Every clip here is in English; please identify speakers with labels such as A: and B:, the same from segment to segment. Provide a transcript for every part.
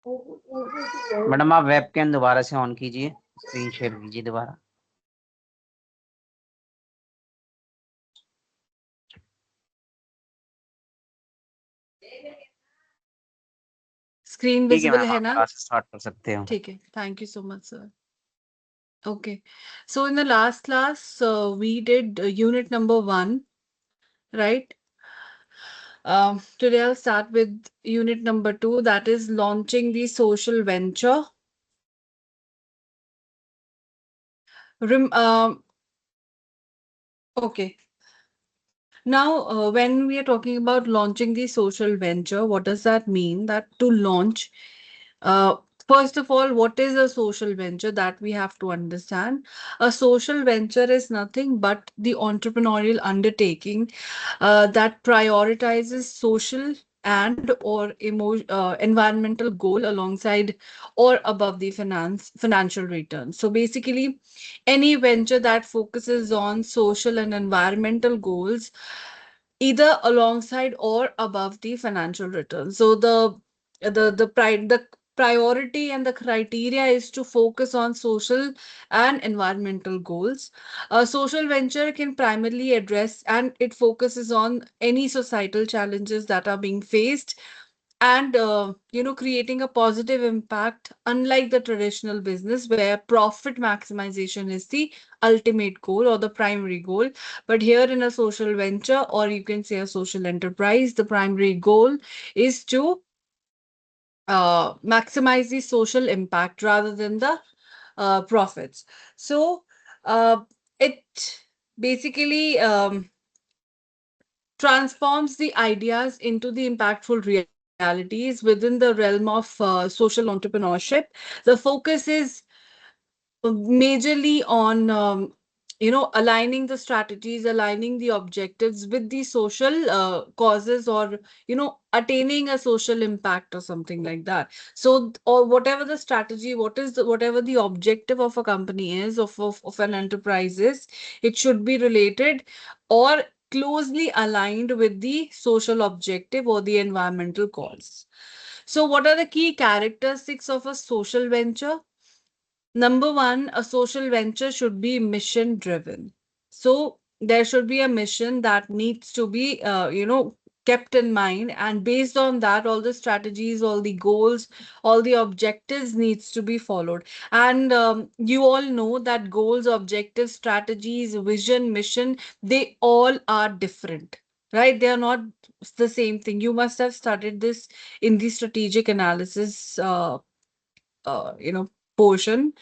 A: Madam आप webcam दोबारा से ऑन कीजिए, स्क्रीन शेयर कीजिए दोबारा।
B: स्क्रीन
A: ठीक है
B: विजिबल
A: मैम,
B: है
A: आप
B: ना?
A: क्लास स्टार्ट कर सकते हो।
B: ठीक है, thank you so much sir. Okay, so in the last class we did unit number 1, right? Today I'll start with unit number 2, that is launching the social venture. Rem Okay. Now, when we are talking about launching the social venture, what does that mean? That to launch, uh, first of all, what is a social venture that we have to understand? A social venture is nothing but the entrepreneurial undertaking that prioritizes social and or environmental goal alongside or above the financial return. So basically, any venture that focuses on social and environmental goals either alongside or above the financial return. So the priority and the criteria is to focus on social and environmental goals. A social venture can primarily address and it focuses on any societal challenges that are being faced and creating a positive impact, unlike the traditional business where profit maximization is the ultimate goal or the primary goal. But here in a social venture, or you can say a social enterprise, the primary goal is to maximize the social impact rather than the profits. So it basically transforms the ideas into the impactful realities within the realm of social entrepreneurship. The focus is majorly on aligning the strategies, aligning the objectives with the social causes, or attaining a social impact or something like that. So or whatever the strategy, whatever the objective of a company is, of an enterprise is, it should be related or closely aligned with the social objective or the environmental cause. So what are the key characteristics of a social venture? Number one, a social venture should be mission driven. So there should be a mission that needs to be, kept in mind, and based on that, all the strategies, all the goals, all the objectives needs to be followed. And you all know that goals, objectives, strategies, vision, mission, they all are different. Right? They are not the same thing. You must have studied this in the strategic analysis portion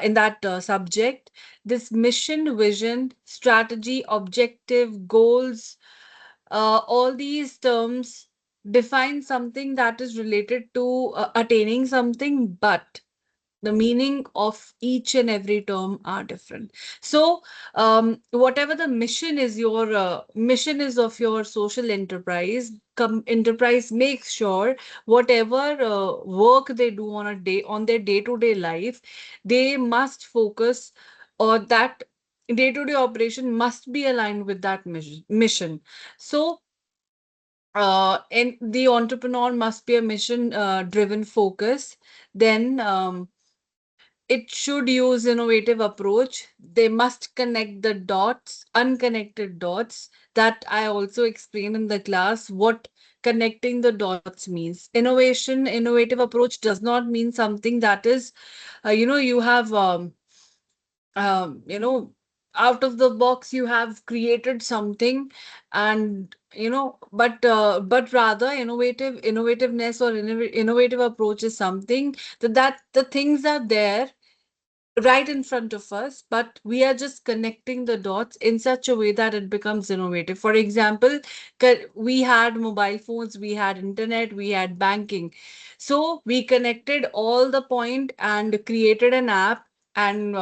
B: in that subject. This mission, vision, strategy, objective, goals, all these terms define something that is related to attaining something, but the meaning of each and every term are different. So whatever the mission is, your mission is of your social enterprise, enterprise makes sure whatever work they do on their day-to-day life, they must focus, or that day-to-day operation must be aligned with that mission. So and the entrepreneur must be a mission driven focus. Then it should use innovative approach. They must connect the dots, unconnected dots, that I also explained in the class what connecting the dots means. Innovative approach does not mean something that is, you have um, you know out of the box you have created something, and but rather innovativeness or innovative approach is something that the things are there right in front of us, but we are just connecting the dots in such a way that it becomes innovative. For example, we had mobile phones, we had internet, we had banking. So we connected all the point and created an app, and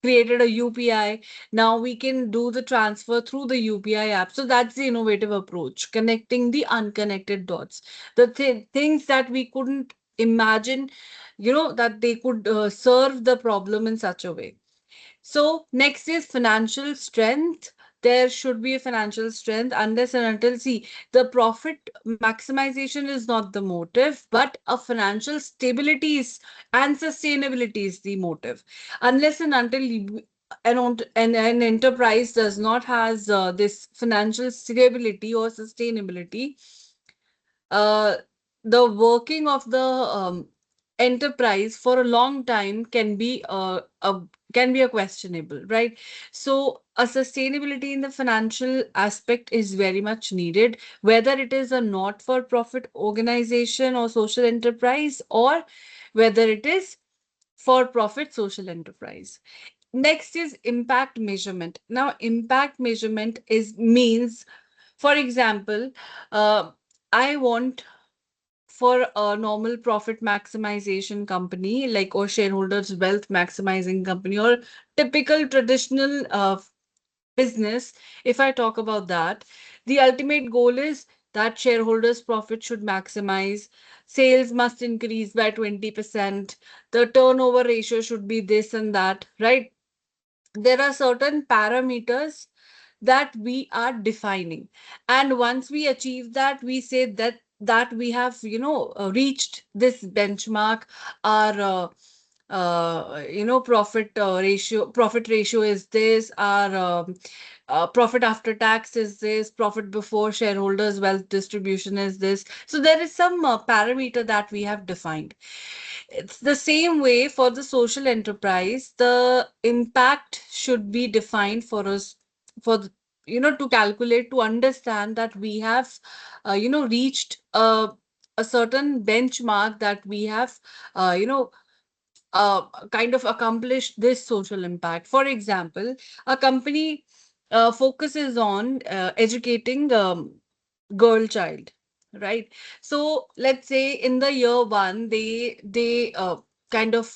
B: created a UPI. Now we can do the transfer through the UPI app. So that's the innovative approach, connecting the unconnected dots. The things that we couldn't imagine, that they could serve the problem in such a way. So next is financial strength. there should be a financial strength, unless and until, see, the profit maximization is not the motive, but a financial stability is, and sustainability is the motive. Unless and until an enterprise does not has this financial stability or sustainability, uh, the working of the enterprise for a long time can be a questionable, right? So a sustainability in the financial aspect is very much needed, whether it is a not for profit organization or social enterprise, or whether it is for profit social enterprise. Next is impact measurement. Now impact measurement is means, for example, uh, I want, for a normal profit maximization company, like, or shareholders wealth maximizing company, or typical traditional business, if I talk about that, the ultimate goal is that shareholders profit should maximize, sales must increase by 20%, the turnover ratio should be this and that, right? There are certain parameters that we are defining, and once we achieve that, we say that we have, reached this benchmark. Our profit ratio is this, our profit after tax is this, profit before shareholders wealth distribution is this. So there is some parameter that we have defined. It's the same way for the social enterprise. The impact should be defined for us, for to calculate, to understand that we have reached a certain benchmark, that we have kind of accomplished this social impact. For example, a company focuses on educating girl child, right? So let's say in the year one, they kind of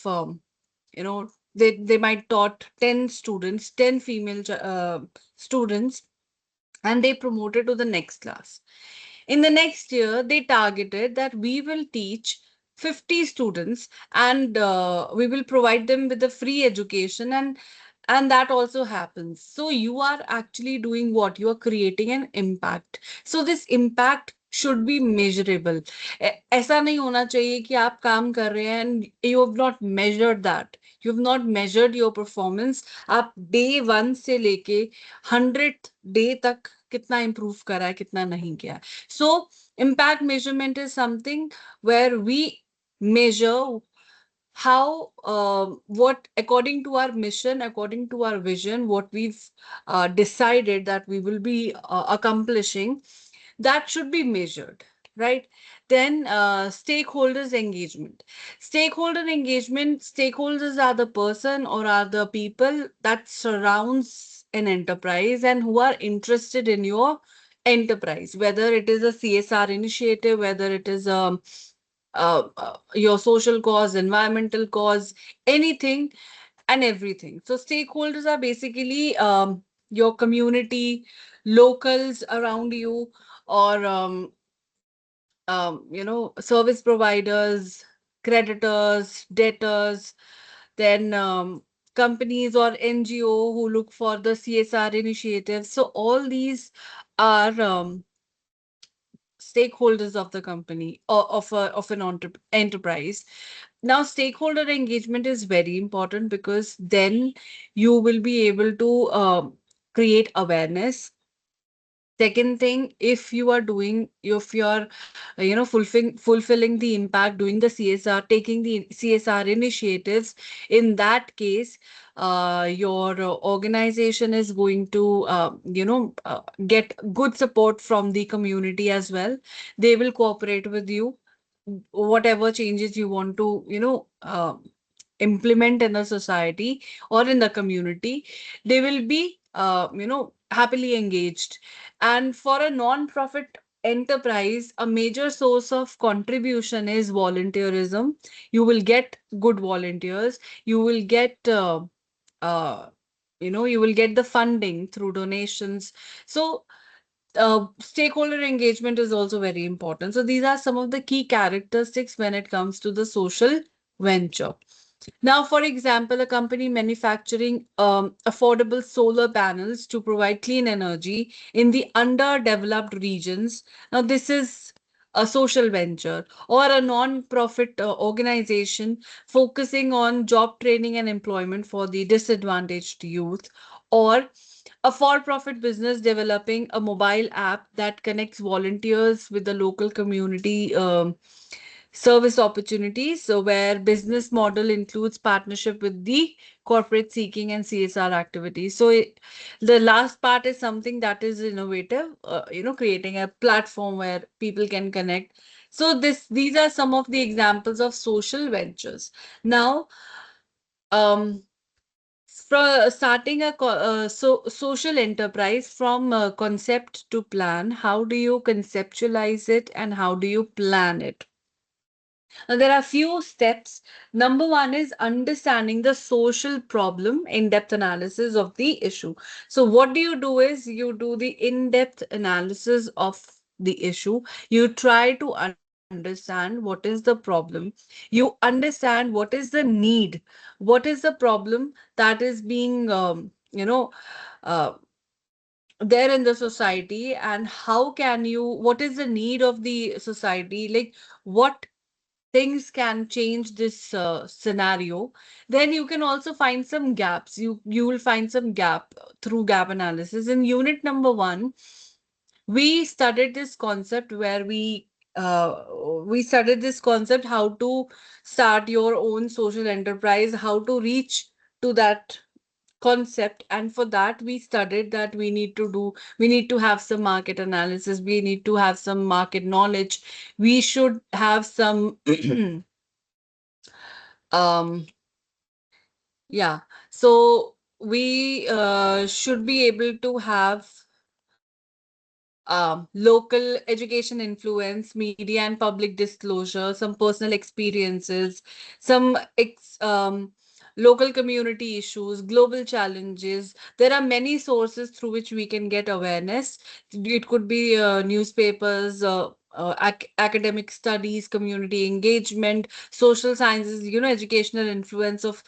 B: they might taught 10 students, 10 female students, and they promoted to the next class. In the next year, they targeted that we will teach 50 students, and we will provide them with a free education, and that also happens. So you are actually doing what? You are creating an impact. So this impact should be measurable. ऐसा नहीं होना चाहिए कि आप काम कर रहे हैं and you have not measured that. You have not measured your performance. आप day one से लेके 100th day तक कितना improve करा है, कितना नहीं किया है. So impact measurement is something where we measure how, what, according to our mission, according to our vision, what we've decided that we will be accomplishing, that should be measured, right? Then stakeholders engagement. Stakeholders are the person or are the people that surrounds an enterprise and who are interested in your enterprise, whether it is a CSR initiative, whether it is your social cause, environmental cause, anything and everything. So stakeholders are basically your community, locals around you, or service providers, creditors, debtors, then companies or NGO who look for the CSR initiatives. So all these are stakeholders of the company, or of an enterprise. Now, stakeholder engagement is very important, because then you will be able to create awareness. Second thing, if you are doing, if you are, fulfilling the impact, doing the CSR, taking the CSR initiatives, in that case, your organization is going to, get good support from the community as well. They will cooperate with you. Whatever changes you want to, implement in the society or in the community, they will be, happily engaged. And for a non-profit enterprise, a major source of contribution is volunteerism. You will get good volunteers. You will get, uh, you will get the funding through donations. So stakeholder engagement is also very important. So these are some of the key characteristics when it comes to the social venture. Now, for example, a company manufacturing affordable solar panels to provide clean energy in the underdeveloped regions. Now, this is a social venture, or a non-profit organization focusing on job training and employment for the disadvantaged youth, or a for-profit business developing a mobile app that connects volunteers with the local community service opportunities. So where business model includes partnership with the corporate seeking and CSR activities. So the last part is something that is innovative, creating a platform where people can connect. So these are some of the examples of social ventures. Now, um, starting a social enterprise from concept to plan, how do you conceptualize it and how do you plan it? Now, there are few steps. Number one is understanding the social problem, in-depth analysis of the issue. So, what do? Is you do the in-depth analysis of the issue. You try to understand what is the problem. You understand what is the need. What is the problem that is being, there in the society, and how can you? What is the need of the society? Like what things can change this scenario. Then you can also find some gaps. You will find some gap through gap analysis. In unit number 1, we studied this concept where uh, we studied this concept, how to start your own social enterprise, how to reach to that concept. And for that we studied that we need to have some market analysis, we need to have some market knowledge, we should have some um yeah, so we should be able to have local education influence, media and public disclosure, some personal experiences, some local community issues, global challenges. There are many sources through which we can get awareness. It could be newspapers, academic studies, community engagement, social sciences, educational influence of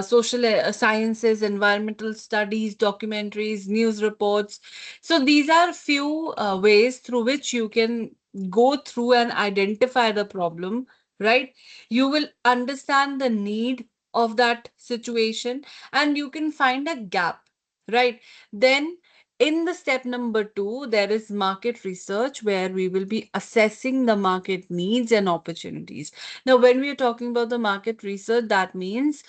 B: social sciences, environmental studies, documentaries, news reports. So these are few ways through which you can go through and identify the problem, right? You will understand the need of that situation and you can find a gap, right? Then in the step number 2, there is market research where we will be assessing the market needs and opportunities. Now, when we are talking about the market research, that means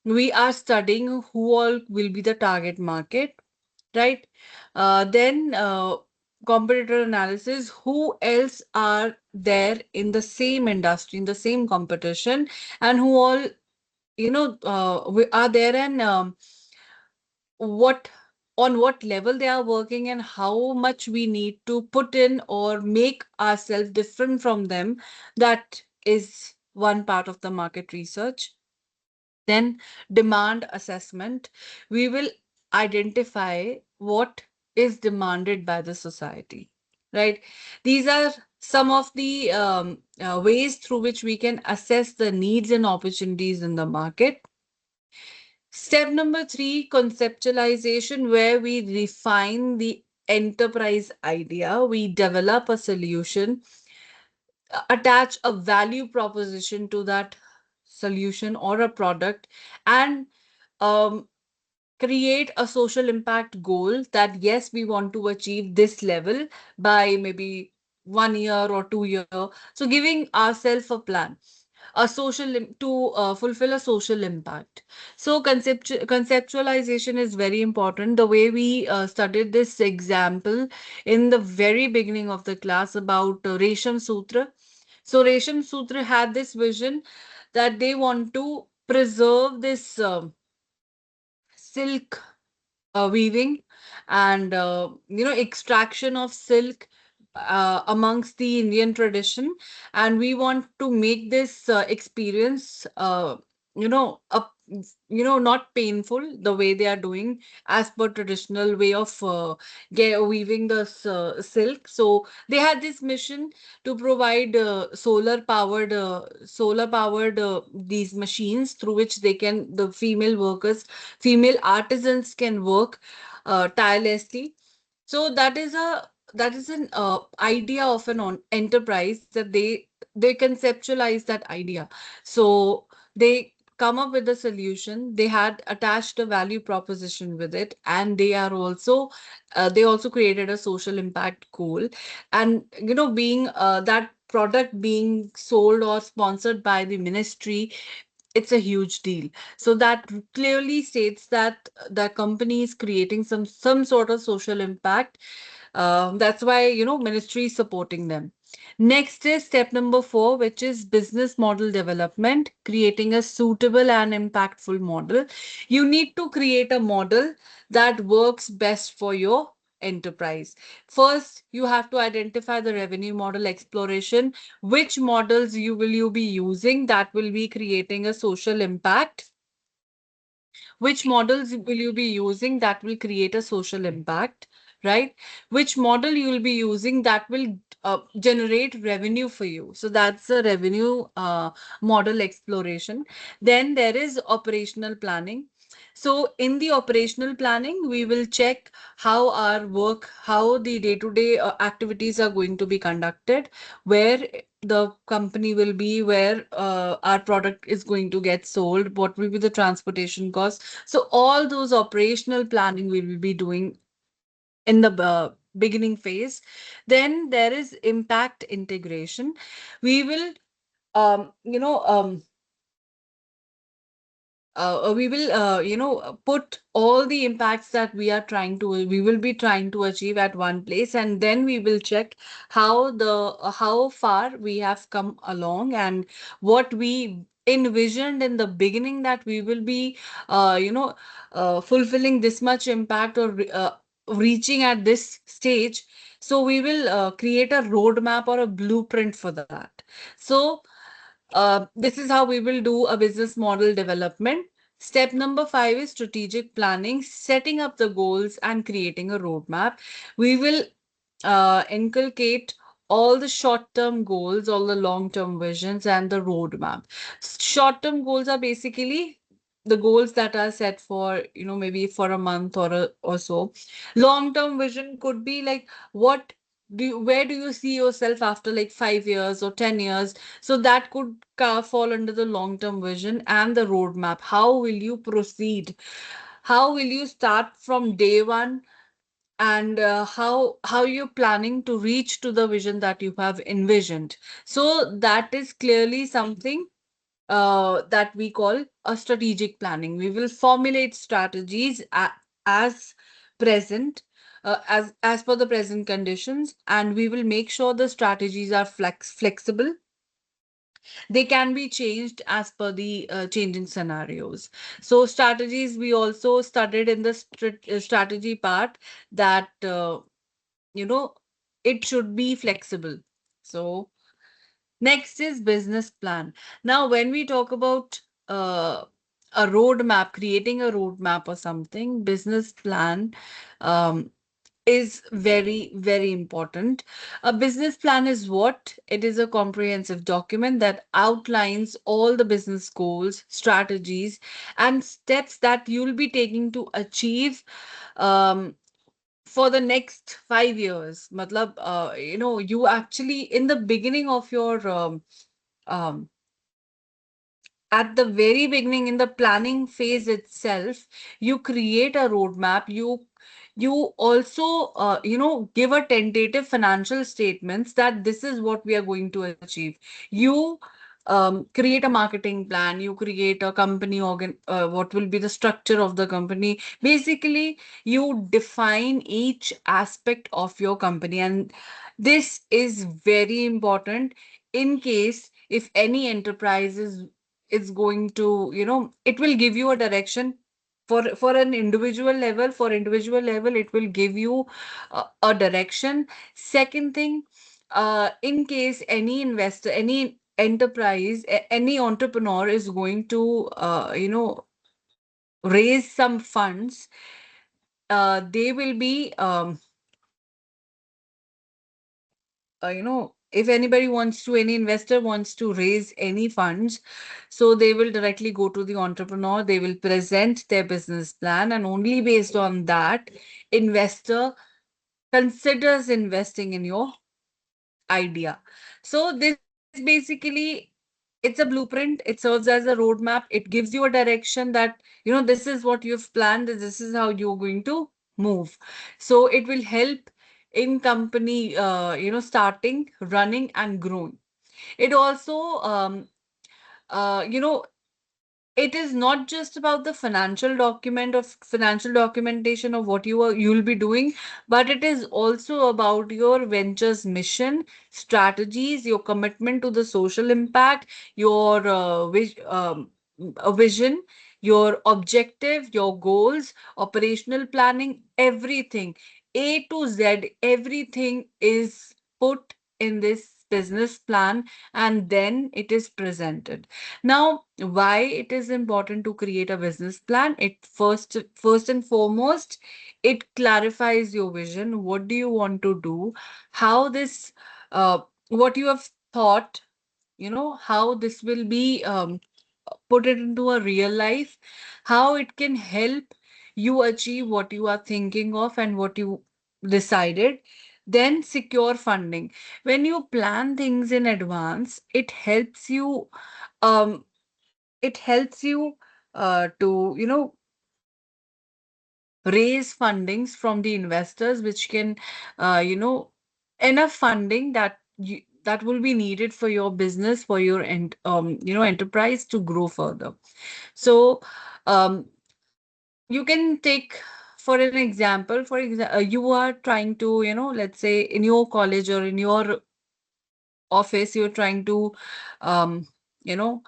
B: we are studying who all will be the target market, right? Then competitor analysis, who else are there in the same industry, in the same competition, and who all, are there, and what on what level they are working and how much we need to put in or make ourselves different from them. That is one part of the market research. Then demand assessment. We will identify what is demanded by the society, right? These are some of the ways through which we can assess the needs and opportunities in the market. Step number 3, conceptualization, where we refine the enterprise idea, we develop a solution, attach a value proposition to that solution or a product, and um, create a social impact goal that yes, we want to achieve this level by maybe 1 year or 2 year. So giving ourselves a plan, a to fulfill a social impact. So conceptualization is very important. The way we studied this example in the very beginning of the class about Resham Sutra. So Resham Sutra had this vision that they want to preserve this silk weaving and extraction of silk amongst the Indian tradition, and we want to make this experience not painful the way they are doing as per traditional way of weaving the silk. So they had this mission to provide solar powered these machines through which the female workers, female artisans can work tirelessly. So that is an idea of an enterprise that they conceptualize that idea. So they come up with a solution. They had attached a value proposition with it, and they also created a social impact goal. And being that product being sold or sponsored by the ministry, it's a huge deal. So that clearly states that the company is creating some sort of social impact. That's why ministry is supporting them. Next is step number 4, which is business model development, creating a suitable and impactful model. You need to create a model that works best for your enterprise. First, you have to identify the revenue model exploration. Which models you be using that will be creating a social impact? Which models will you be using that will create a social impact, right? Which model you will be using that will generate revenue for you? So that's a revenue model exploration. Then there is operational planning. So in the operational planning, we will check how the day-to-day activities are going to be conducted, where the company will be, where our product is going to get sold, what will be the transportation cost. So all those operational planning we will be doing in the beginning phase. Then there is impact integration. We will um, you know um, we will put all the impacts that we will be trying to achieve at one place, and then we will check how far we have come along, and what we envisioned in the beginning, that we will be fulfilling this much impact, or reaching at this stage. So we will create a roadmap or a blueprint for that. So this is how we will do a business model development. Step number 5 is strategic planning, setting up the goals and creating a roadmap. We will inculcate all the short-term goals, all the long-term visions, and the roadmap. Short-term goals are basically the goals that are set for, maybe for a month or so. Long-term vision could be like, where do you see yourself after like 5 years or 10 years? So that could fall under the long-term vision. And the roadmap. How will you proceed? How will you start from day one? And how you're planning to reach to the vision that you have envisioned? So that is clearly something that we call a strategic planning. We will formulate strategies as present, as per the present conditions, and we will make sure the strategies are flexible. They can be changed as per the changing scenarios. So strategies, we also studied in the strategy part, that you know it should be flexible. So next is business plan. Now, when we talk about a roadmap, creating a roadmap or something, business plan um, is very, very important. A business plan is what? It is a comprehensive document that outlines all the business goals, strategies, and steps that you'll be taking to achieve um, for the next 5 years. Matlab, you actually, in the beginning of your um, at the very beginning, in the planning phase itself, you create a roadmap. You also give a tentative financial statements that this is what we are going to achieve. You create a marketing plan. You create a company what will be the structure of the company. Basically, you define each aspect of your company, and this is very important. In case if any enterprise is going to, it will give you a direction. For an individual level, it will give you a direction. Second thing, in case any investor, any enterprise, any entrepreneur is going to raise some funds, they will be if anybody wants to, any investor wants to raise any funds, so they will directly go to the entrepreneur, they will present their business plan, and only based on that, investor considers investing in your idea. So this basically, it's a blueprint, it serves as a roadmap, it gives you a direction that this is what you've planned, this is how you're going to move. So it will help in company starting, running and growing. It also you know it is not just about the financial documentation of what you'll be doing, but it is also about your venture's mission, strategies, your commitment to the social impact, your a vision, your objective, your goals, operational planning, everything, A to Z, everything is put in this business plan, and then it is presented. Now, why it is important to create a business plan? It first and foremost, it clarifies your vision. What do you want to do? How this, what you have thought, how this will be put it into a real life, how it can help you achieve what you are thinking of and what you decided. Then secure funding. When you plan things in advance, um it helps you to raise fundings from the investors, which can enough funding that will be needed for your business, for your enterprise to grow further. So um you can take, for an example, you are trying to, let's say in your college or in your office, you're trying to um you know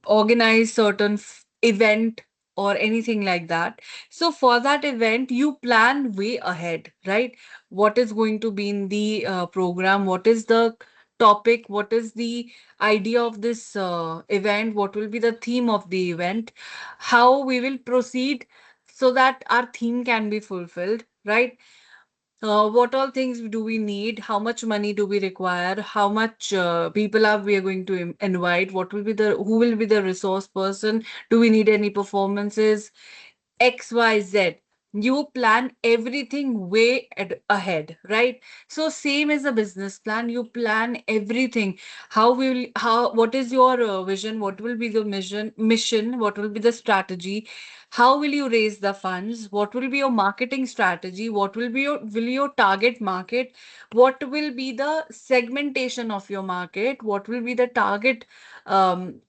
B: organize certain event or anything like that. So for that event, you plan way ahead, right? What is going to be in the program? What is the topic? What is the idea of this event? What will be the theme of the event? How we will proceed so that our theme can be fulfilled, right? What all things do we need? How much money do we require? How much people are we are going to invite? What will be the who will be the resource person? Do we need any performances? XYZ. You plan everything way ahead, right? So same as a business plan, you plan everything. What is your vision? What will be the mission? What will be the strategy? How will you raise the funds? What will be your marketing strategy? What will your target market? What will be the segmentation of your market? What will be the target?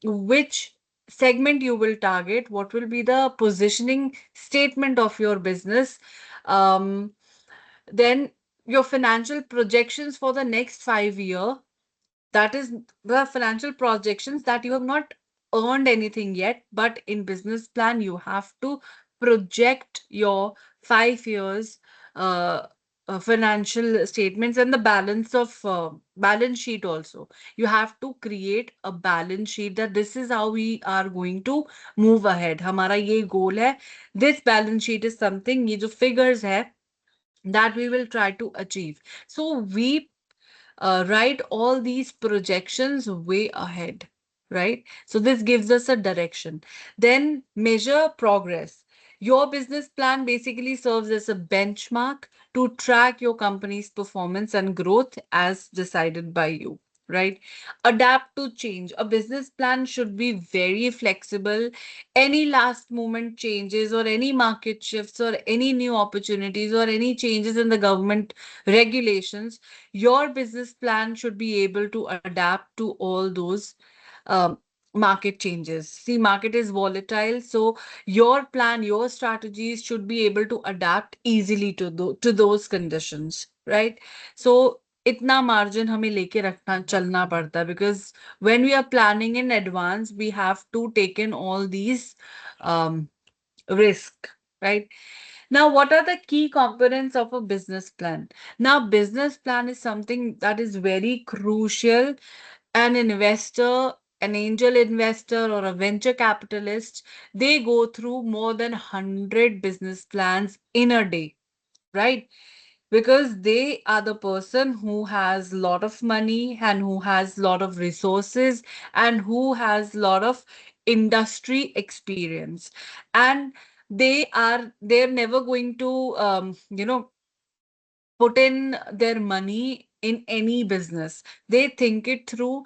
B: Which segment you will target? What will be the positioning statement of your business? Um, then your financial projections for the next 5 year, that is the financial projections that you have not earned anything yet, but in business plan you have to project your 5 years uh, financial statements and the balance sheet also. You have to create a balance sheet that this is how we are going to move ahead, हमारा ये goal है, this balance sheet is something, ये जो figures है that we will try to achieve. So we write all these projections way ahead, right? So this gives us a direction. Then measure progress. Your business plan basically serves as a benchmark to track your company's performance and growth as decided by you. Right? Adapt to change. A business plan should be very flexible. Any last moment changes, or any market shifts, or any new opportunities, or any changes in the government regulations, your business plan should be able to adapt to all those um, market changes. See, market is volatile, so your plan, your strategies should be able to adapt easily to those conditions, right? So इतना margin हमें लेके रखना चलना पड़ता है, because when we are planning in advance, we have to take in all these um, risk, right? Now, what are the key components of a business plan? Now, business plan is something that is very crucial. An investor an angel investor or a venture capitalist, they go through more than 100 business plans in a day, right? Because they are the person who has lot of money and who has lot of resources and who has lot of industry experience, and they're never going to put in their money in any business. They think it through.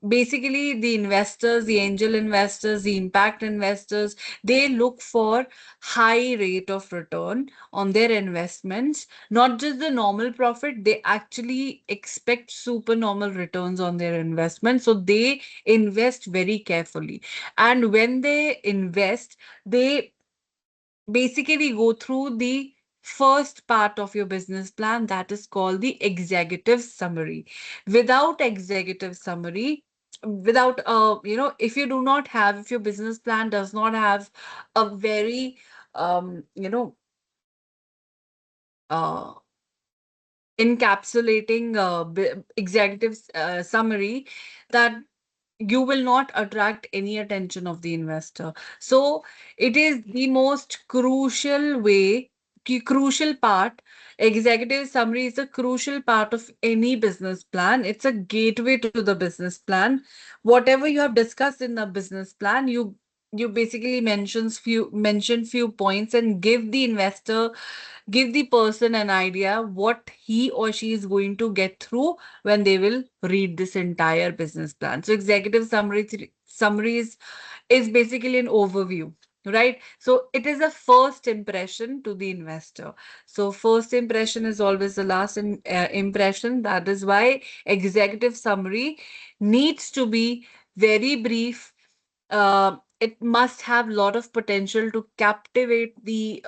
B: Basically, the investors, the angel investors, the impact investors, they look for high rate of return on their investments, not just the normal profit. They actually expect super normal returns on their investment, so they invest very carefully. And when they invest, they basically go through the first part of your business plan, that is called the executive summary. Without executive summary, without if you do not have, if your business plan does not have a very um you know uh encapsulating executive summary, that you will not attract any attention of the investor. So it is the most crucial way, crucial part. Executive summary is a crucial part of any business plan. It's a gateway to the business plan. Whatever you have discussed in the business plan, you basically mention few points and give the investor, give the person an idea what he or she is going to get through when they will read this entire business plan. So executive summaries is basically an overview, right? So it is a first impression to the investor. So first impression is always the last impression. That is why executive summary needs to be very brief. It must have lot of potential to captivate the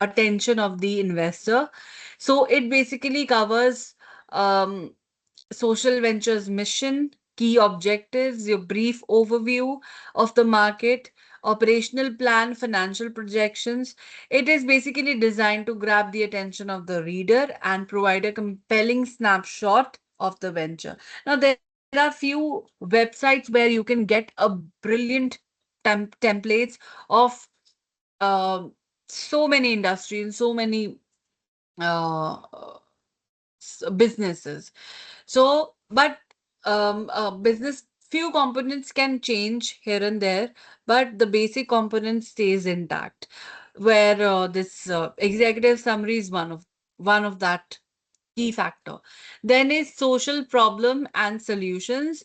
B: attention of the investor. So it basically covers um, social ventures mission, key objectives, your brief overview of the market, operational plan, financial projections. It is basically designed to grab the attention of the reader and provide a compelling snapshot of the venture. Now, there are few websites where you can get a brilliant templates of um so many industries, so many uh, businesses. So, but business, few components can change here and there, but the basic component stays intact. Where this executive summary is one of that key factor. Then is social problem and solutions.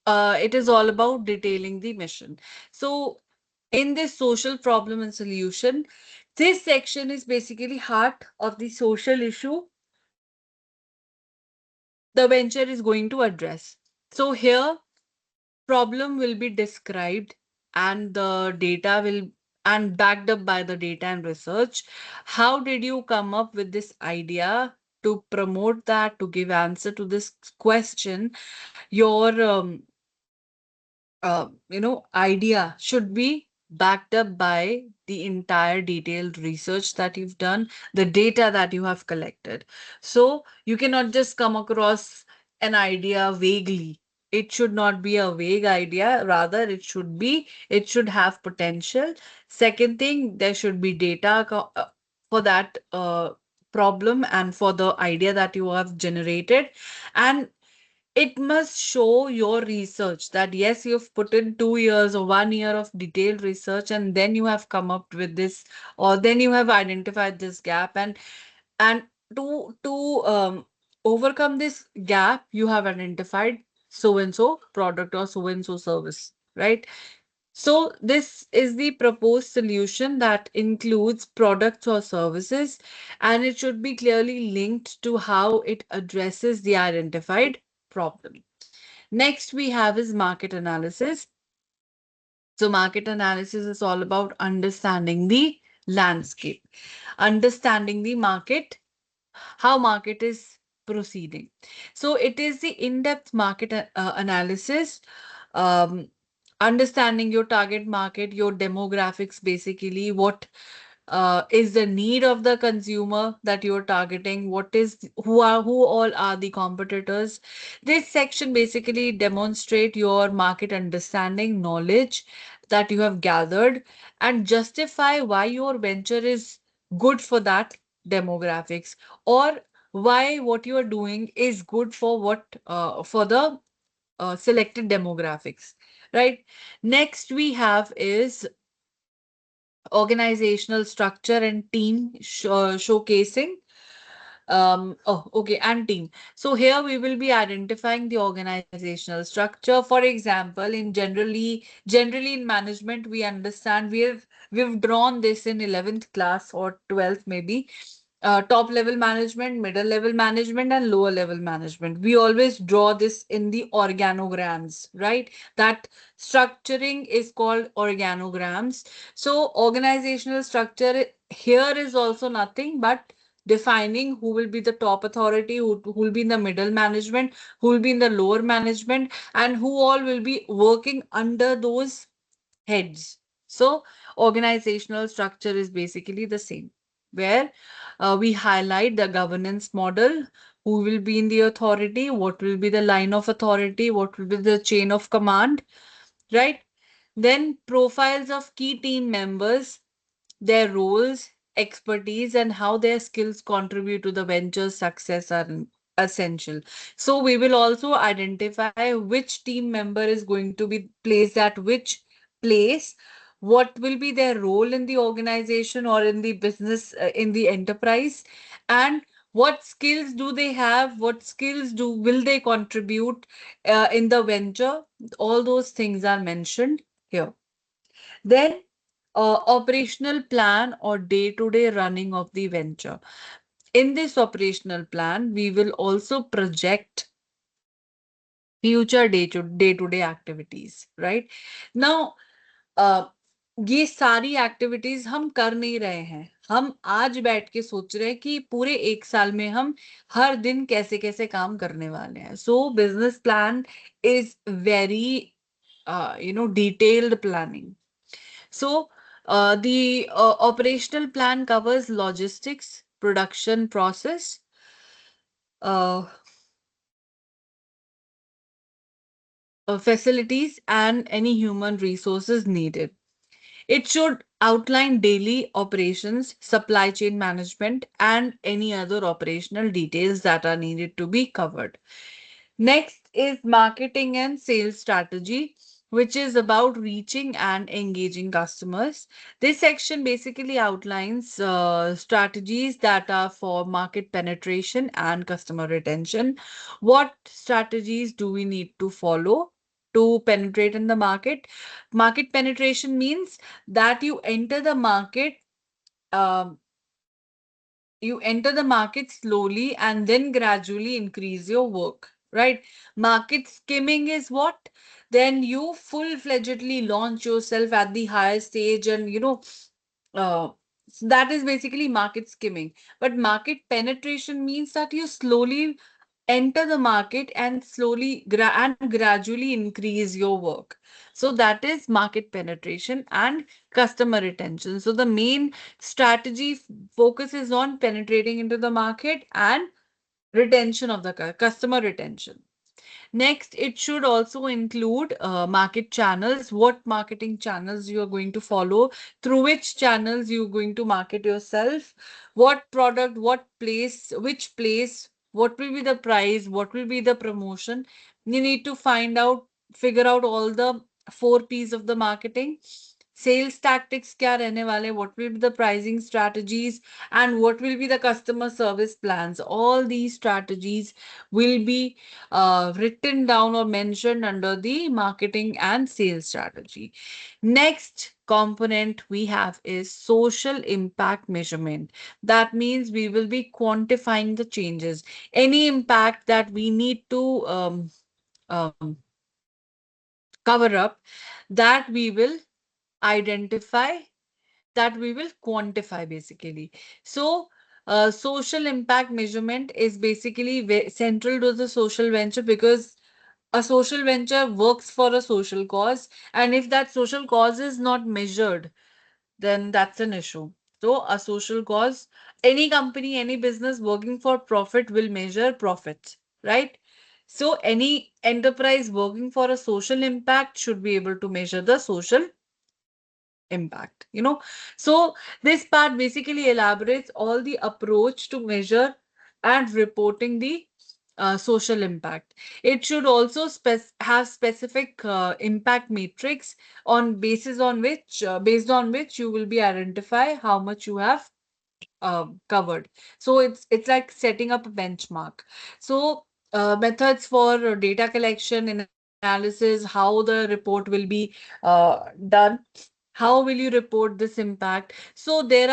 B: It is all about detailing the mission. So, in this social problem and solution, this section is basically heart of the social issue the venture is going to address. So here problem will be described and the data will and backed up by the data and research. How did you come up with this idea to promote that, to give answer to this question? Your idea should be backed up by the entire detailed research that you've done, the data that you have collected. So you cannot just come across an idea vaguely. It should not be a vague idea, rather, it should have potential. Second thing, there should be data for that problem and for the idea that you have generated. And it must show your research that yes, you've put in 2 years or 1 year of detailed research, and then you have come up with this, or then you have identified this gap, and to overcome this gap, you have identified so and so product or so and so service, right? So this is the proposed solution that includes products or services, and it should be clearly linked to how it addresses the identified problem. Next, we have is market analysis. So market analysis is all about understanding the landscape, understanding the market, how market is proceeding. So it is the in-depth market analysis, um, understanding your target market, your demographics, basically what is the need of the consumer that you're targeting, what is who all are the competitors. This section basically demonstrate your market understanding knowledge that you have gathered and justify why your venture is good for that demographics, or why what you are doing is good for what for the selected demographics, right? Next we have is organizational structure and team showcasing. Okay, and team. So here we will be identifying the organizational structure. For example, in generally in management, we understand we've drawn this in 11th class or 12th maybe. Top level management, middle level management, and lower level management. We always draw this in the organograms, right? That structuring is called organograms. So organizational structure here is also nothing but defining who will be the top authority, who will be in the middle management, who will be in the lower management, and who all will be working under those heads. So, organizational structure is basically the same, where we highlight the governance model, who will be in the authority, what will be the line of authority, what will be the chain of command, right? Then, profiles of key team members, their roles, expertise, and how their skills contribute to the venture's success are essential. So, we will also identify which team member is going to be placed at which place, what will be their role in the organization or in the business, in the enterprise, and what skills do they have, what skills do will they contribute in the venture. All those things are mentioned here. Then, operational plan or day-to-day running of the venture. In this operational plan, we will also project future day-to-day activities, right? Now, ये सारी activities हम कर नहीं रहे हैं, हम आज बैठ के सोच रहे हैं कि पूरे एक साल में हम हर दिन कैसे कैसे काम करने वाले हैं. सो business plan is very detailed planning. So, the operational plan covers logistics, production process, uh, facilities, and any human resources needed. It should outline daily operations, supply chain management, and any other operational details that are needed to be covered. Next is marketing and sales strategy, which is about reaching and engaging customers. This section basically outlines strategies that are for market penetration and customer retention. What strategies do we need to follow to penetrate in the market? Market penetration means that um, you enter the market slowly and then gradually increase your work, right? Market skimming is what? Then you full-fledgedly launch yourself at the higher stage and uh, that is basically market skimming. But market penetration means that you slowly enter the market and and gradually increase your work. So that is market penetration and customer retention. So the main strategy focuses on penetrating into the market and retention of the customer retention. Next, it should also include market channels, what marketing channels you are going to follow, through which channels you're going to market yourself, what product, which place, what will be the price, what will be the promotion. You need to figure out all the four P's of the marketing. Sales tactics क्या रहने वाले, what will be the pricing strategies, and what will be the customer service plans. All these strategies will be written down or mentioned under the marketing and sales strategy. Next component we have is social impact measurement. That means we will be quantifying the changes, any impact that we need to um, cover up, that we will identify, that we will quantify basically. So, social impact measurement is basically central to the social venture, because a social venture works for a social cause, and if that social cause is not measured, then that's an issue. So a social cause, any company, any business working for profit will measure profits, right? So any enterprise working for a social impact should be able to measure the social impact, you know. So this part basically elaborates all the approach to measure and reporting the social impact. It should also have specific impact matrix on basis on which based on which you will be identify how much you have covered. So it's like setting up a benchmark. So methods for data collection, analysis, how the report will be done, how will you report this impact. So there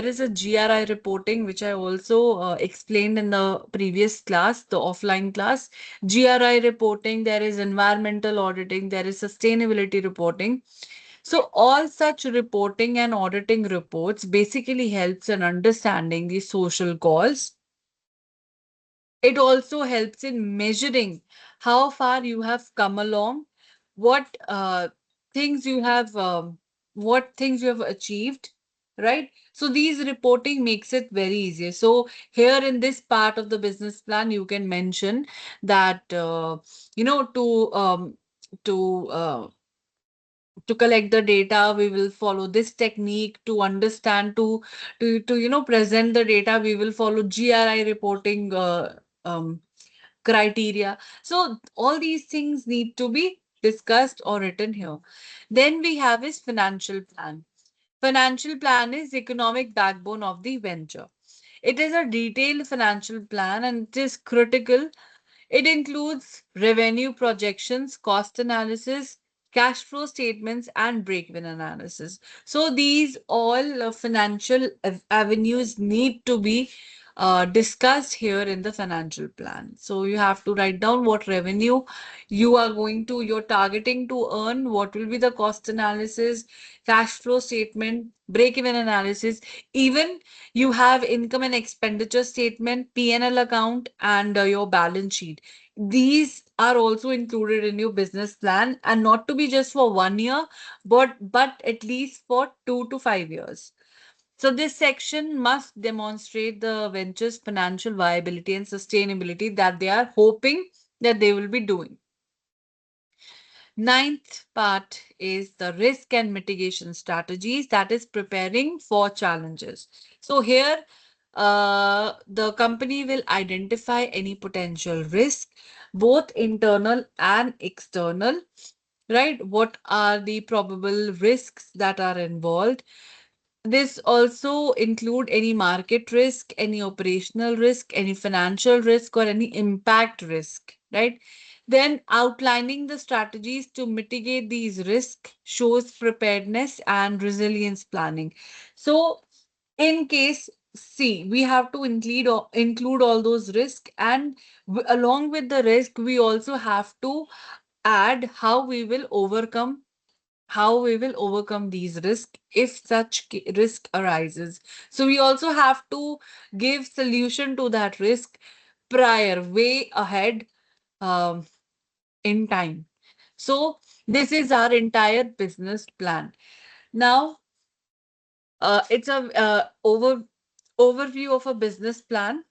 B: is a GRI reporting which I also explained in the previous class, the offline class. GRI reporting, there is environmental auditing, there is sustainability reporting. So all such reporting and auditing reports basically helps in understanding the social cause. It also helps in measuring how far you have come along, what things you have, what things you have achieved, right? So these reporting makes it very easier. So here in this part of the business plan, you can mention that you know to collect the data we will follow this technique, to understand, to you know present the data we will follow GRI reporting um, criteria. So all these things need to be discussed or written here. Then we have is financial plan. Financial plan is economic backbone of the venture. It is a detailed financial plan and it is critical. It includes revenue projections, cost analysis, cash flow statements, and break-even analysis. So these all financial avenues need to be discussed here in the financial plan. So you have to write down what revenue you're targeting to earn, what will be the cost analysis, cash flow statement, break-even analysis. Even you have income and expenditure statement, P&L account, and your balance sheet. These are also included in your business plan, and not to be just for 1 year, but at least for 2 to 5 years. So this section must demonstrate the venture's financial viability and sustainability that they are hoping that they will be doing. Ninth part is the risk and mitigation strategies, that is preparing for challenges. So here, the company will identify any potential risk, both internal and external, right? What are the probable risks that are involved? This also include any market risk, any operational risk, any financial risk, or any impact risk, right? Then outlining the strategies to mitigate these risks shows preparedness and resilience planning. So in case C, we have to include all those risks, and along with the risk, we also have to add how we will overcome these risks if such risk arises. So we also have to give solution to that risk prior, way ahead, um, in time. So this is our entire business plan. Now, it's a overview of a business plan.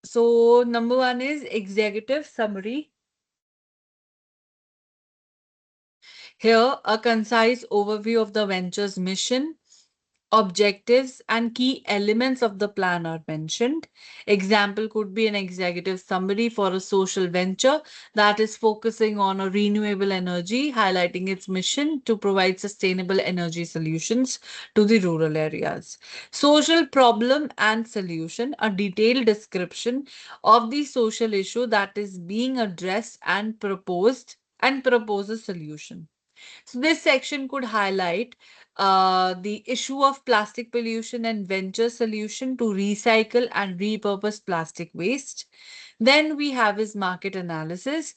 B: So number one is executive summary. Here, a concise overview of the venture's mission, objectives, and key elements of the plan are mentioned. Example could be an executive summary for a social venture that is focusing on a renewable energy, highlighting its mission to provide sustainable energy solutions to the rural areas. Social problem and solution, a detailed description of the social issue that is being addressed and propose a solution. So this section could highlight the issue of plastic pollution and venture solution to recycle and repurpose plastic waste. Then we have his market analysis,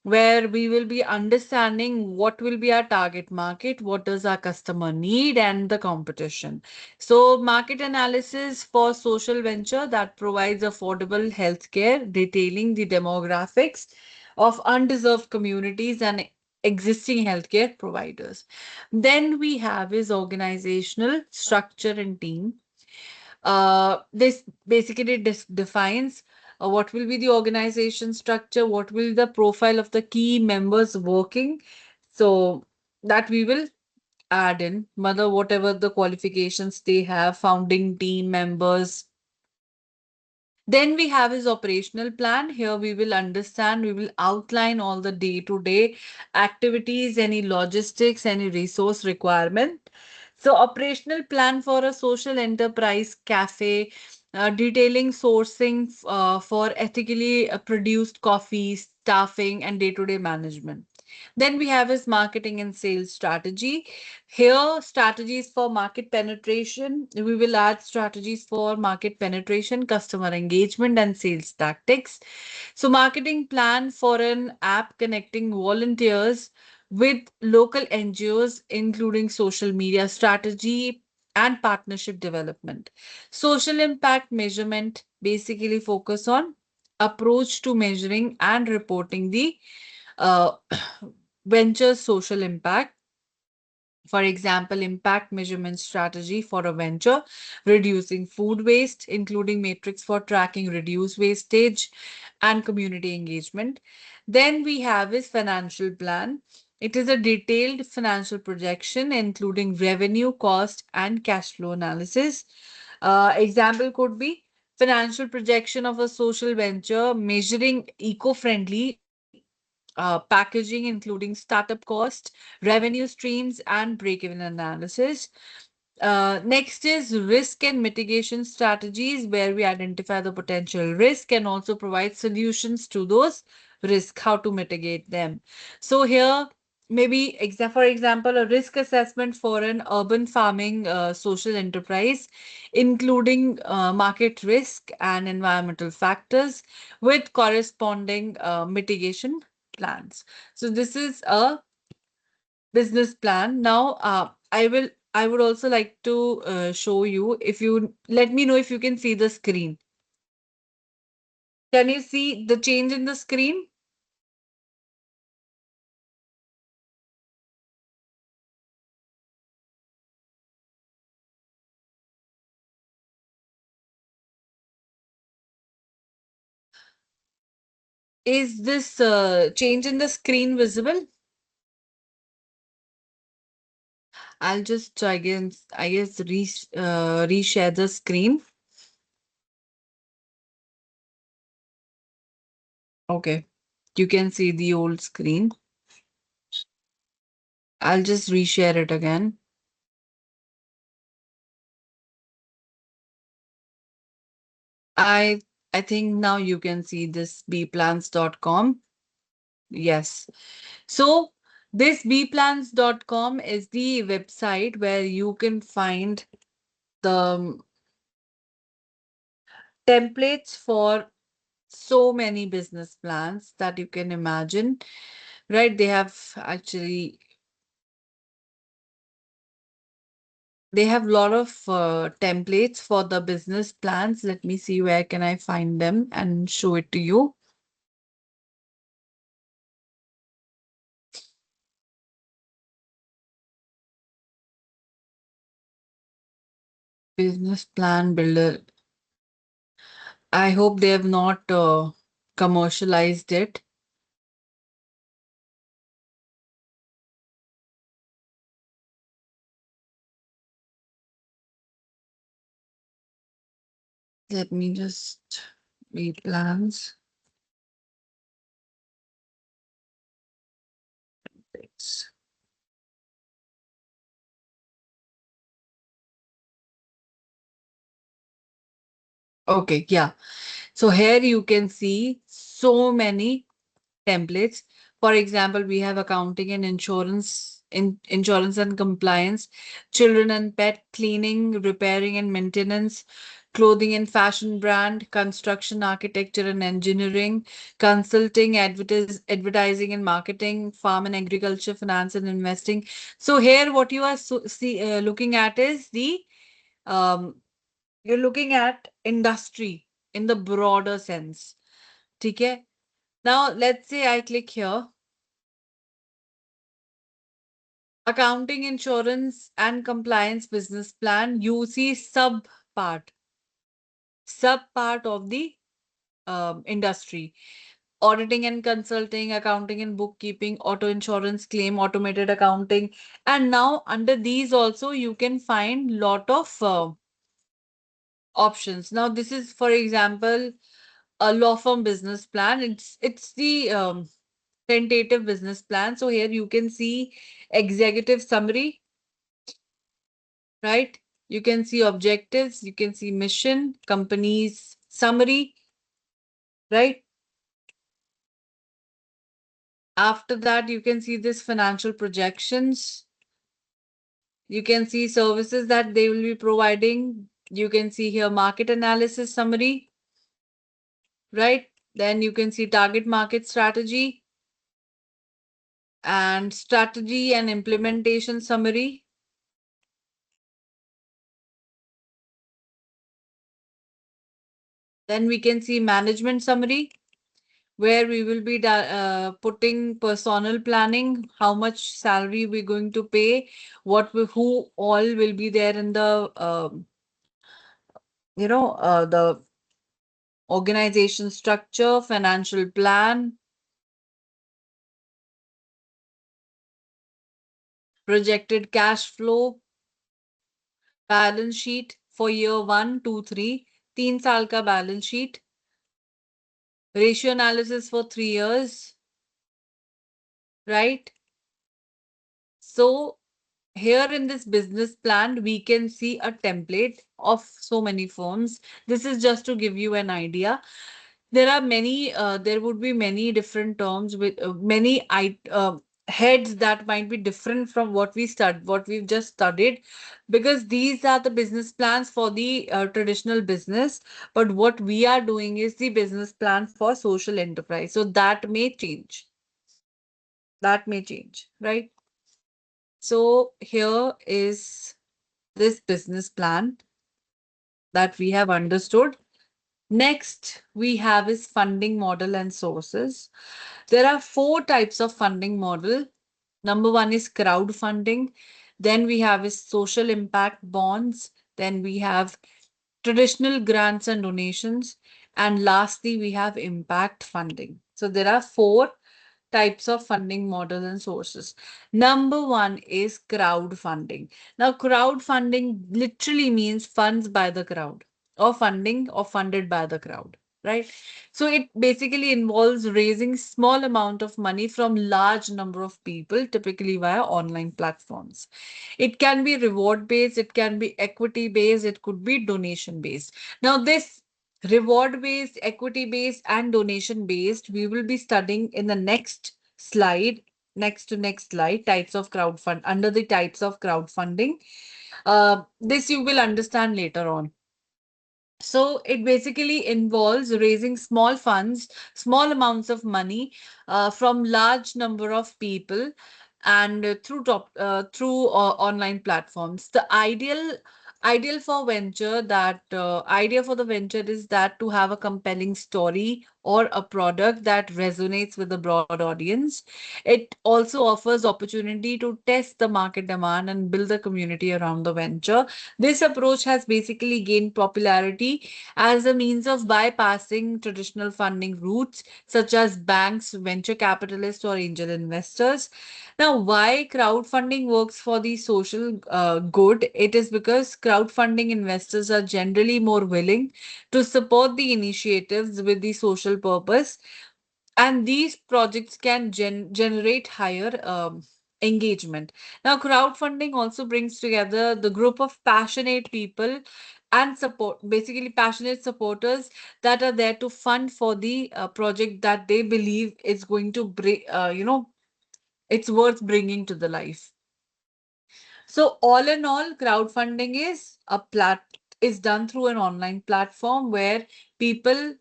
B: where we will be understanding what will be our target market, what does our customer need, and the competition. So market analysis for social venture that provides affordable healthcare, detailing the demographics of undeserved communities and existing healthcare providers. Then we have is organizational structure and team. This basically defines what will be the organization structure, what will the profile of the key members working. So that we will add in, mother, whatever the qualifications they have, founding team members. Then we have his operational plan. Here we will understand, we will outline all the day-to-day activities, any logistics, any resource requirement. So operational plan for a social enterprise cafe, detailing sourcing for ethically produced coffee, staffing, and day-to-day management. Then we have his marketing and sales strategy. Here, strategies for market penetration. We will add strategies for market penetration, customer engagement, and sales tactics. So, marketing plan for an app connecting volunteers with local NGOs, including social media strategy and partnership development. Social impact measurement basically focus on approach to measuring and reporting the uh, venture social impact. For example, impact measurement strategy for a venture, reducing food waste, including matrix for tracking reduced wastage and community engagement. Then we have is financial plan. It is a detailed financial projection, including revenue, cost, and cash flow analysis. Example could be financial projection of a social venture measuring eco-friendly packaging, including startup cost, revenue streams, and break-even analysis. Next is risk and mitigation strategies, where we identify the potential risk and also provide solutions to those risks, how to mitigate them. So here, maybe for example, a risk assessment for an urban farming social enterprise, including market risk and environmental factors with corresponding mitigation plans. So this is a business plan. Now, I would also like to show you, if you let me know if you can see the screen. Can you see the change in the screen? Is this change in the screen visible? I'll just I guess reshare the screen. Okay, you can see the old screen. I'll just reshare it again. I I think now you can see this bplans.com. Yes. So this bplans.com is the website where you can find the templates for so many business plans that you can imagine, right? They have a lot of templates for the business plans. Let me see where can I find them and show it to you. Business plan builder. I hope they have not commercialized it. Let me just read plans. It's- Okay, yeah. So here you can see so many templates. For example, we have accounting and insurance and compliance, children and pet, cleaning, repairing and maintenance, clothing and fashion brand, construction, architecture and engineering, consulting, advertising and marketing, farm and agriculture, finance and investing. So here what you are looking at is the um, you're looking at industry in the broader sense. Okay. Now let's say I click here. Accounting, insurance, and compliance business plan. You see sub part of the industry. Auditing and consulting, accounting and bookkeeping, auto insurance claim, automated accounting. And now under these also you can find lot of options. Now this is, for example, a law firm business plan. It's the tentative business plan. So here you can see executive summary, right? You can see objectives, you can see mission, company's summary, right? After that, you can see this financial projections. You can see services that they will be providing. You can see here market analysis summary, right? Then you can see target market strategy and strategy and implementation summary. Then we can see management summary, where we will be putting personal planning, how much salary we're going to pay, who all will be there in the the organization structure, financial plan, projected cash flow, balance sheet for year 1, 2, 3, 3 साल का balance sheet, ratio analysis for 3 years, right? So here in this business plan, we can see a template of so many firms. This is just to give you an idea. There would be many different terms with heads that might be different from what we've just studied, because these are the business plans for the traditional business. But what we are doing is the business plan for social enterprise. So that may change. That may change, right? So here is this business plan that we have understood. Next, we have is funding model and sources. There are four types of funding model. Number one is crowdfunding. Then we have is social impact bonds. Then we have traditional grants and donations. And lastly, we have impact funding. So there are four types of funding models and sources. Number one is crowdfunding. Now, crowdfunding literally means funds by the crowd, or funding or funded by the crowd, right? So it basically involves raising small amount of money from large number of people, typically via online platforms. It can be reward based, it can be equity based, it could be donation based. Now, this reward based, equity based, and donation based, we will be studying in the next slide, next to next slide, types of crowdfund, under the types of crowdfunding. This you will understand later on. So it basically involves raising small funds, small amounts of money from large number of people, and through online platforms. The idea for the venture is that to have a compelling story or a product that resonates with a broad audience. It also offers opportunity to test the market demand and build a community around the venture. This approach has basically gained popularity as a means of bypassing traditional funding routes such as banks, venture capitalists, or angel investors. Now, why crowdfunding works for the social good? It is because crowdfunding investors are generally more willing to support the initiatives with the social purpose, and these projects can generate higher engagement. Now, crowdfunding also brings together the group of passionate people and basically passionate supporters that are there to fund for the project that they believe is going to bring, it's worth bringing to the life. So all in all, crowdfunding is done through an online platform where people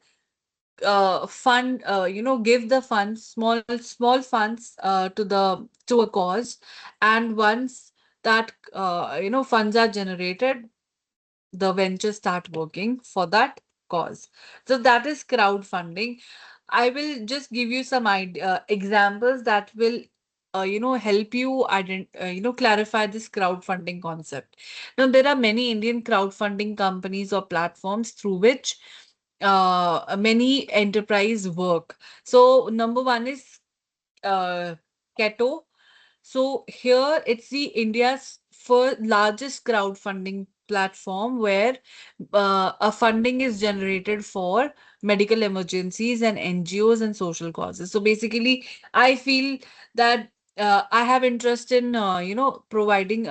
B: give the funds, small funds to a cause, and once that funds are generated, the venture start working for that cause. So that is crowdfunding. I will just give you some examples that will help you clarify this crowdfunding concept. Now, there are many Indian crowdfunding companies or platforms through which many enterprise work. So, number one is uh, Keto. So here it's the India's first largest crowdfunding platform where a funding is generated for medical emergencies and NGOs and social causes. So basically, I feel that I have interest in providing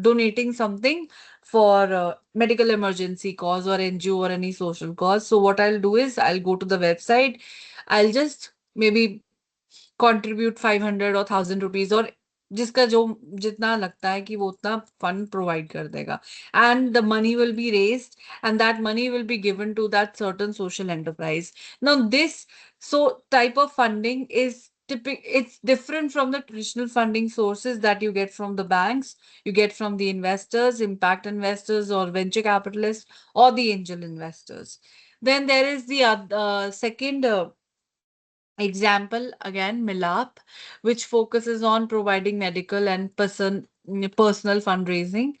B: donating something for medical emergency cause or NGO or any social cause. So what I'll do is I'll go to the website. I'll just maybe contribute 500 और 1000 rupees और जिसका जो जितना लगता है कि वो उतना फंड प्रोवाइड कर देगा and the money will be raised and that money will be given to that certain social enterprise now this so type of funding is it's different from the traditional funding sources that you get from the banks, you get from the investors, impact investors or venture capitalists or the angel investors. Then there is the second example again, Milap, which focuses on providing medical and personal fundraising.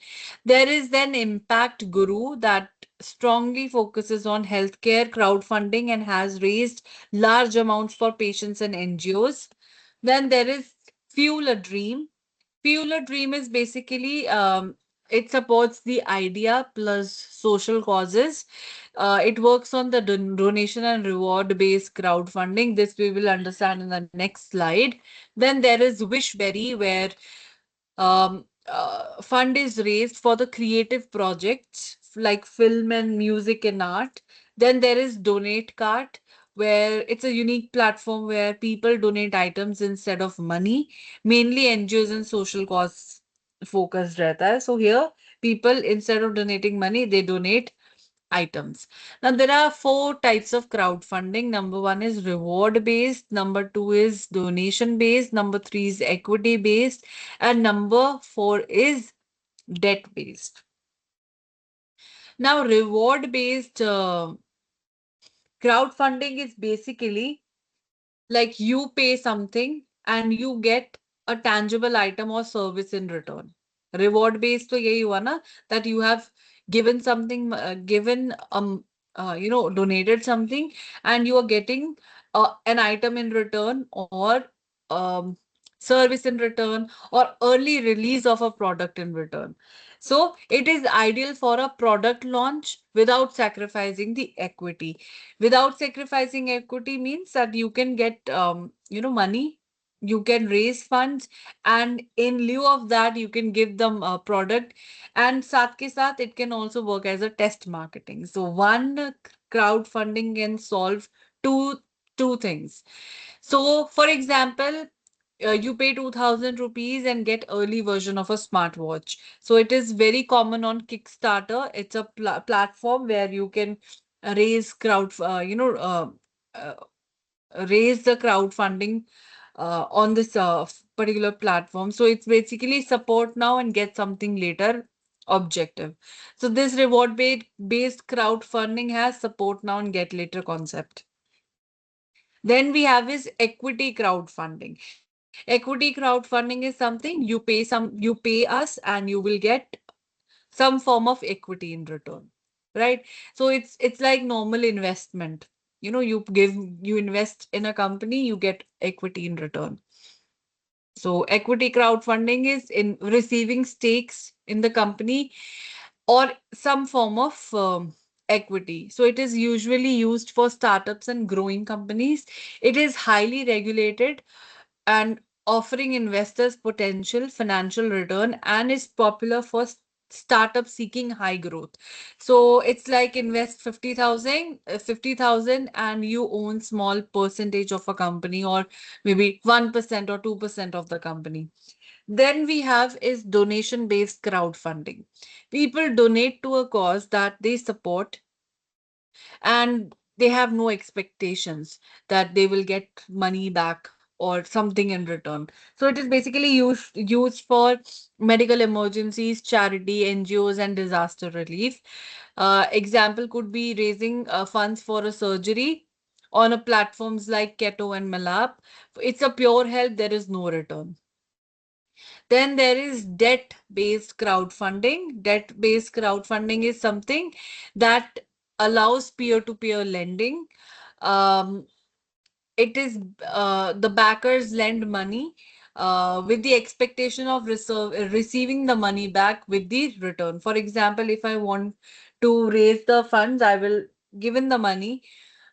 B: There is then Impact Guru that strongly focuses on healthcare crowdfunding and has raised large amounts for patients and NGOs. Then there is Fuel a Dream. Fuel a Dream is basically it supports the idea plus social causes. It works on the donation and reward based crowdfunding. This we will understand in the next slide. Then there is Wishberry, where fund is raised for the creative projects like film and music and art. Then there is Donate Cart, where it's a unique platform where people donate items instead of money, mainly NGOs and social cause focused रहता है. So here, people instead of donating money, they donate items. Now, there are four types of crowdfunding. Number one is reward based, number two is donation based, number three is equity based, and number four is debt based. Now, reward based crowdfunding is basically like you pay something and you get a tangible item or service in return. Reward based तो यही हुआ ना, that you have given something, given donated something and you are getting an item in return or um, service in return or early release of a product in return. So it is ideal for a product launch without sacrificing the equity. Without sacrificing equity means that you can get money, you can raise funds, and in lieu of that you can give them a product, and साथ के साथ it can also work as a test marketing. So one crowdfunding can solve two things. So for example, you pay 2000 rupees and get early version of a smartwatch. So it is very common on Kickstarter. It's a platform where you can raise uh, raise the crowdfunding on this particular platform. So it's basically support now and get something later objective. So this reward based crowdfunding has support now and get later concept. Then we have is equity crowdfunding. Equity crowdfunding is something you pay us and you will get some form of equity in return, right? So it's like normal investment. You invest in a company, you get equity in return. So equity crowdfunding is in receiving stakes in the company or some form of equity. So it is usually used for startups and growing companies. It is highly regulated and offering investors potential financial return and is popular for startups seeking high growth. So it's like invest 50,000 and you own small percentage of a company or maybe 1% or 2% of the company. Then we have is donation based crowdfunding. People donate to a cause that they support and they have no expectations that they will get money back or something in return. So it is basically used for medical emergencies, charity, NGOs, and disaster relief. Example could be raising funds for a surgery on a platforms like Keto and Malap. It's a pure help, there is no return. Then there is debt based crowdfunding. Debt based crowdfunding is something that allows peer to peer lending. Um, it is the backers lend money with the expectation of receiving the money back with the return. For example, if I want to raise the funds, I will given the money,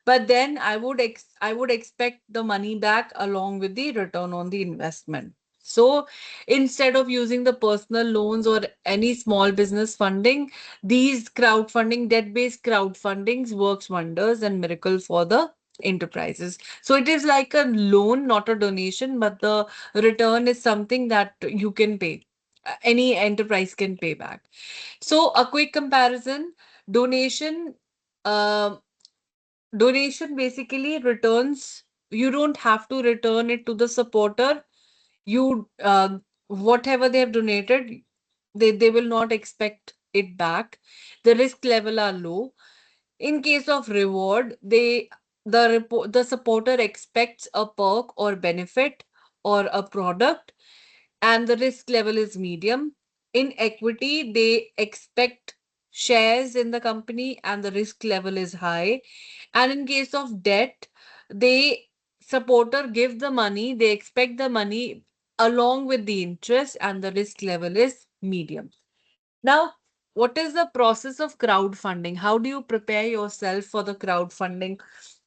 B: but then I would expect the money back along with the return on the investment. So instead of using the personal loans or any small business funding, these crowdfunding, debt-based crowdfundings works wonders and miracle for the enterprises. So it is like a loan, not a donation, but the return is something that you can pay. Any enterprise can pay back. So a quick comparison, donation. um Donation basically returns, you don't have to return it to the supporter. You whatever they have donated, they will not expect it back. The risk level are low. In case of reward, the supporter expects a perk or benefit or a product, and the risk level is medium. In equity, they expect shares in the company and the risk level is high. And in case of debt, they supporter give the money, they expect the money along with the interest, and the risk level is medium. Now, what is the process of crowdfunding? How do you prepare yourself for the crowdfunding?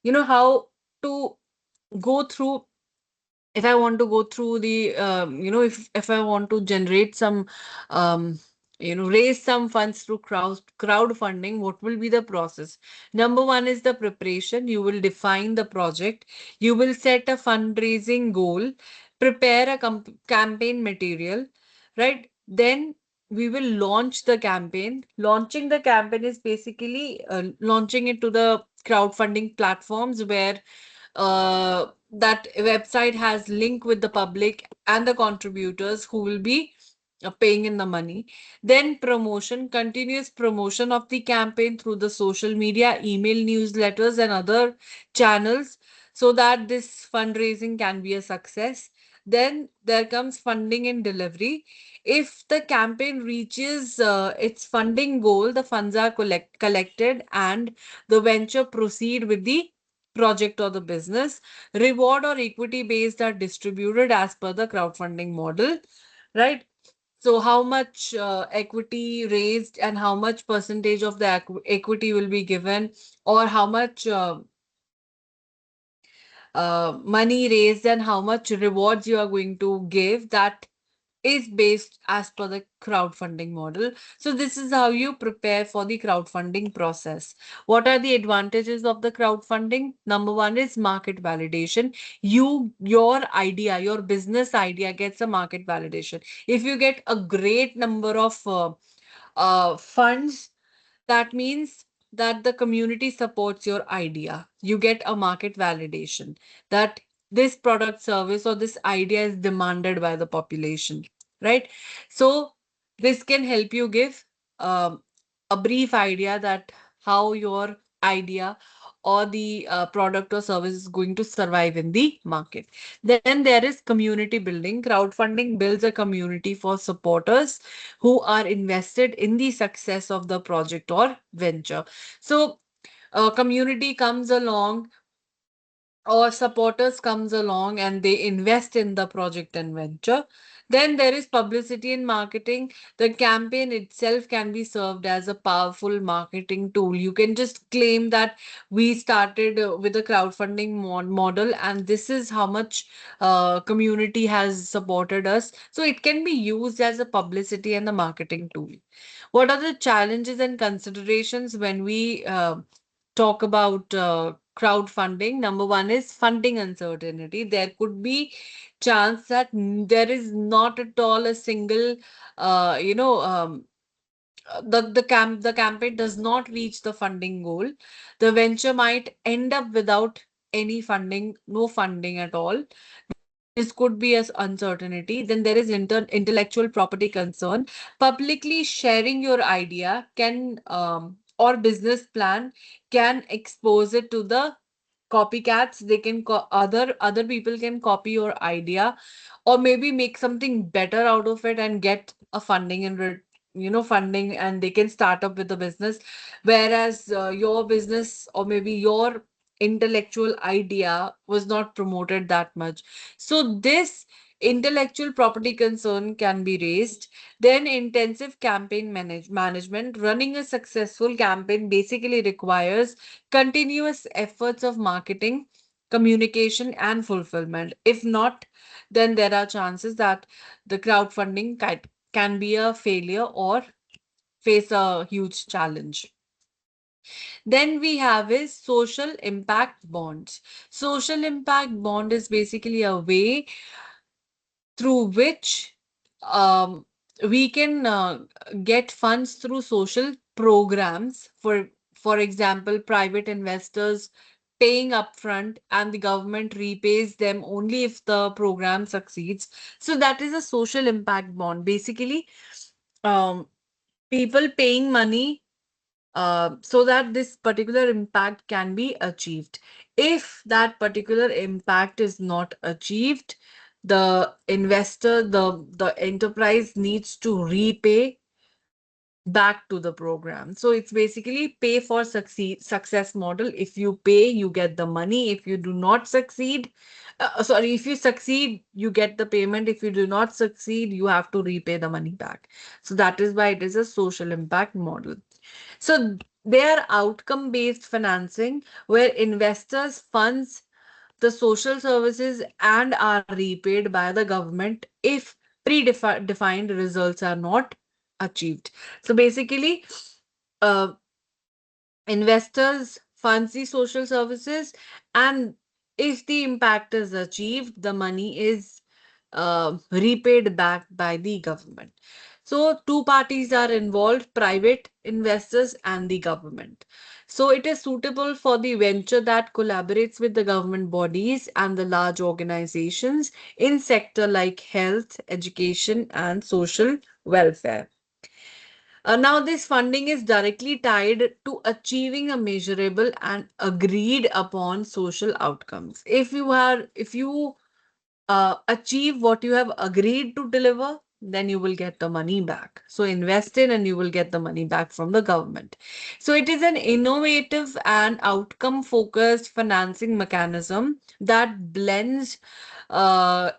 B: You know, how to go through, if I want to go through the if I want to generate some um raise some funds through crowdfunding, what will be the process? Number one is the preparation. You will define the project, you will set a fundraising goal, prepare a campaign material, right? Then we will launch the campaign. Launching the campaign is basically launching it to the crowdfunding platforms where that website has link with the public and the contributors who will be paying in the money. Then promotion, continuous promotion of the campaign through the social media, email, newsletters, and other channels so that this fundraising can be a success. Then there comes funding and delivery. If the campaign reaches its funding goal, the funds are collected and the venture proceed with the project or the business. Reward or equity based are distributed as per the crowdfunding model, right? So how much equity raised and how much percentage of the equity will be given, or how much money raised and how much rewards you are going to give, that is based as per the crowdfunding model. So this is how you prepare for the crowdfunding process. What are the advantages of the crowdfunding? Number one is market validation. Your idea, your business idea gets a market validation. If you get a great number of funds, that means that the community supports your idea. You get a market validation that this product, service, or this idea is demanded by the population, right? So this can help you give um, a brief idea that how your idea or the product or service is going to survive in the market. Then there is community building. Crowdfunding builds a community for supporters who are invested in the success of the project or venture. So a community comes along or supporters comes along and they invest in the project and venture. Then there is publicity and marketing. The campaign itself can be served as a powerful marketing tool. You can just claim that we started with a crowdfunding model and this is how much community has supported us. So it can be used as a publicity and a marketing tool. What are the challenges and considerations when we talk about crowdfunding? Number one is funding uncertainty. There could be chance that there is not at all a single, uh, you know, um, the campaign does not reach the funding goal. The venture might end up without any funding, no funding at all. This could be as uncertainty. Then there is intellectual property concern. Publicly sharing your idea can or business plan can expose it to the copycats. They can other people can copy your idea, or maybe make something better out of it and get a funding and funding, and they can start up with a business, whereas your business or maybe your intellectual idea was not promoted that much. So this intellectual property concern can be raised. Then intensive campaign management. Running a successful campaign basically requires continuous efforts of marketing, communication, and fulfillment. If not, then there are chances that the crowdfunding can be a failure or face a huge challenge. Then we have is social impact bonds. Social impact bond is basically a way through which um, we can get funds through social programs. For example, private investors paying upfront and the government repays them only if the program succeeds. So that is a social impact bond. Basically, um, people paying money so that this particular impact can be achieved. If that particular impact is not achieved, the investor, the enterprise needs to repay back to the program. So it's basically pay for success model. If you pay, you get the money. If you do not succeed, sorry, if you succeed, you get the payment. If you do not succeed, you have to repay the money back. So that is why it is a social impact model. So they are outcome based financing where investors funds the social services and are repaid by the government if predefined results are not achieved. So basically, uh, investors funds the social services, and if the impact is achieved, the money is repaid back by the government. So two parties are involved, private investors and the government. So it is suitable for the venture that collaborates with the government bodies and the large organizations in sector like health, education and social welfare. Now, this funding is directly tied to achieving a measurable and agreed upon social outcomes. If you achieve what you have agreed to deliver, then you will get the money back. So invest in and you will get the money back from the government. So it is an innovative and outcome focused financing mechanism that blends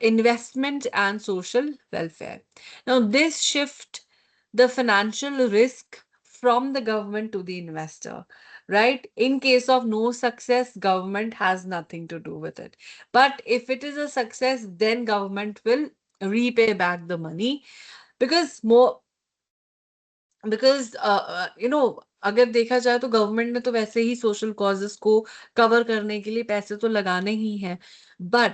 B: investment and social welfare. Now, this shift the financial risk from the government to the investor, right? In case of no success, government has nothing to do with it. But if it is a success, then government will repay back the money because more अगर देखा जाए तो government ने तो वैसे ही social causes को cover करने के लिए पैसे तो लगाने ही हैं, बट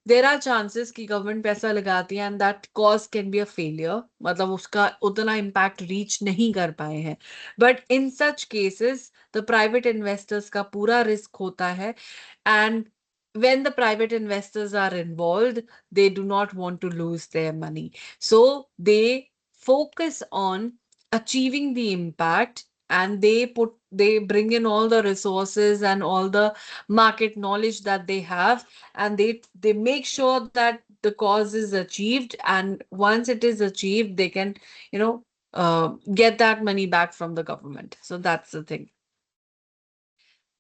B: देर आर चांसेस कि गवर्नमेंट पैसा लगाती है and that cause can be a failure, मतलब उसका उतना इम्पैक्ट रीच नहीं कर पाए हैं. But in such cases the private investors का पूरा रिस्क होता है, and when the private investors are involved, they do not want to lose their money, so they focus on achieving the impact, and they bring in all the resources and all the market knowledge that they have, and they make sure that the cause is achieved, and once it is achieved they can you know get that money back from the government. So that's the thing.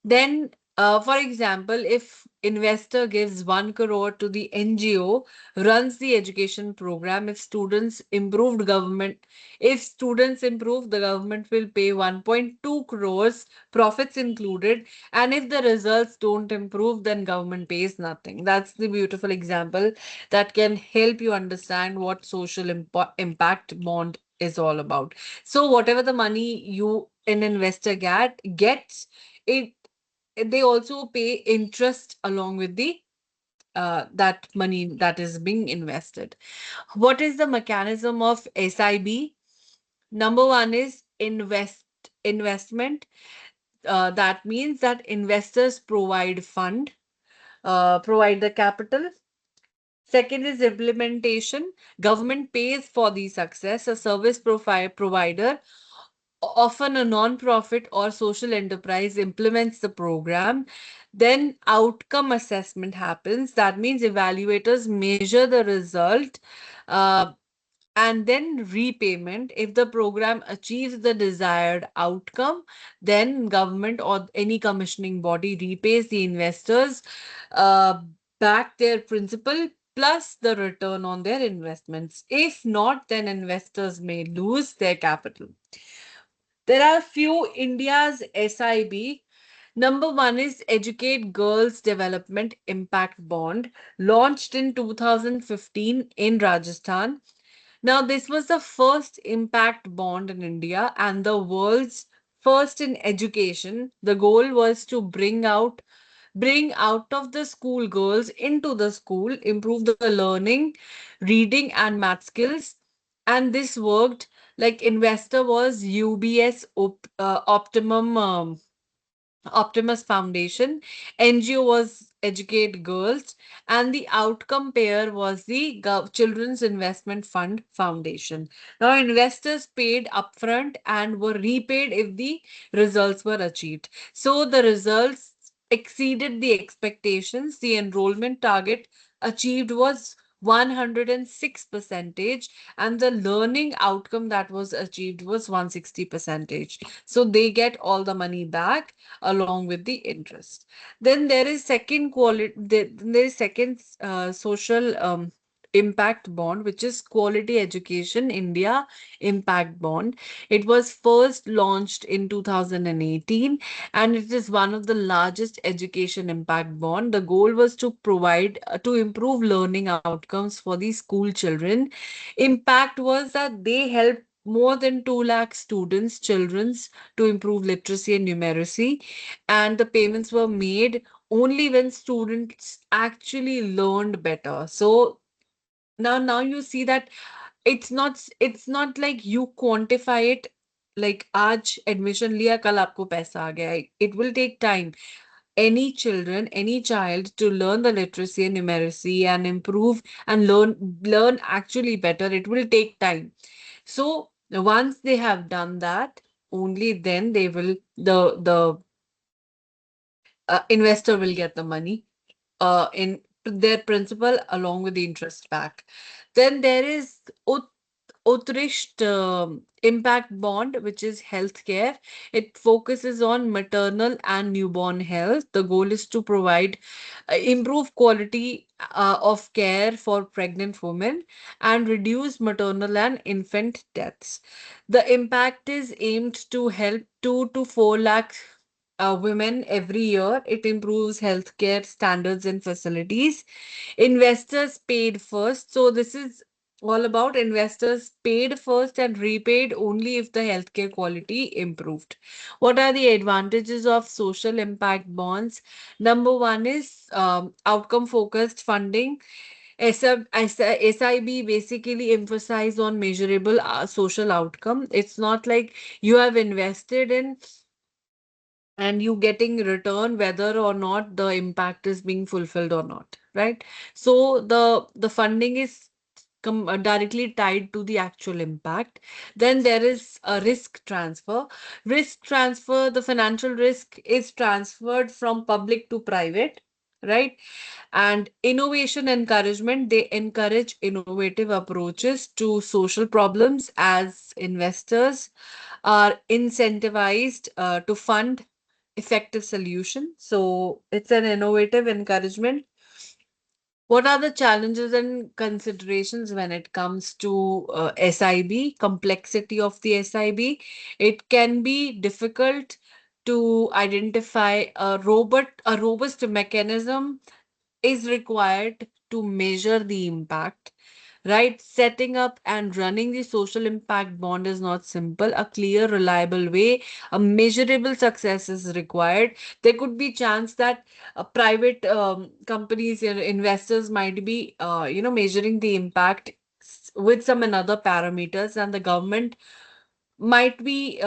B: Then, for example, if investor gives 1 crore to the NGO, runs the education program, if students improve, the government will pay 1.2 crores, profits included. And if the results don't improve, then government pays nothing. That's the beautiful example that can help you understand what social impact bond is all about. So whatever the money an investor gets, it they also pay interest along with the that money that is being invested. What is the mechanism of SIB? Number one is investment. That means that investors provide the capital. Second is implementation. Government pays for the success. A service provider often a non-profit or social enterprise implements the program, then outcome assessment happens. That means evaluators measure the result, uh, and then repayment. If the program achieves the desired outcome, then government or any commissioning body repays the investors uh, back their principal plus the return on their investments. If not, then investors may lose their capital. There are few India's SIB. Number one is Educate Girls Development Impact Bond, launched in 2015 in Rajasthan. Now, this was the first impact bond in India and the world's first in education. The goal was to bring out of the school girls into the school, improve the learning, reading and math skills. And this worked. Like investor was Optimum Optimus Foundation, NGO was Educate Girls, and the outcome payer was the Children's Investment Fund Foundation. Now, investors paid upfront and were repaid if the results were achieved. So, the results exceeded the expectations. The enrollment target achieved was 106 percentage, and the learning outcome that was achieved was 160 percentage. So they get all the money back along with the interest. Then there is second quality, there is second social impact bond, which is Quality Education India Impact Bond. It was first launched in 2018, and it is one of the largest education impact bond. The goal was to provide to improve learning outcomes for the school children. Impact was that they helped more than 2 lakh students, children's, to improve literacy and numeracy, and the payments were made only when students actually learned better. So now you see that it's not like you quantify it, like आज admission लिया कल आपको पैसा आ गया. It will take time. Any child to learn the literacy and numeracy and improve and learn actually better, it will take time. So once they have done that, only then they will the investor will get the money in their principal along with the interest back. Then there is Utrisht Impact Bond, which is healthcare. It focuses on maternal and newborn health. The goal is to provide improve quality of care for pregnant women and reduce maternal and infant deaths. The impact is aimed to help 2 to 4 lakh women every year. It improves healthcare standards and facilities. Investors paid first. So this is all about investors paid first and repaid only if the healthcare quality improved. What are the advantages of social impact bonds? Number one is outcome focused funding. SIB basically emphasize on measurable social outcome. It's not like you have invested in and you getting return whether or not the impact is being fulfilled or not, right? So the funding is directly tied to the actual impact. Then there is a risk transfer. The financial risk is transferred from public to private, right? And innovation encouragement, they encourage innovative approaches to social problems as investors are incentivized to fund effective solution. So it's an innovative encouragement. What are the challenges and considerations when it comes to SIB, complexity of the SIB? It can be difficult to identify a robust mechanism is required to measure the impact, right? Setting up and running the social impact bond is not simple. A clear, reliable way, a measurable success is required. There could be chance that private companies, investors might be, measuring the impact with some another parameters, and the government might be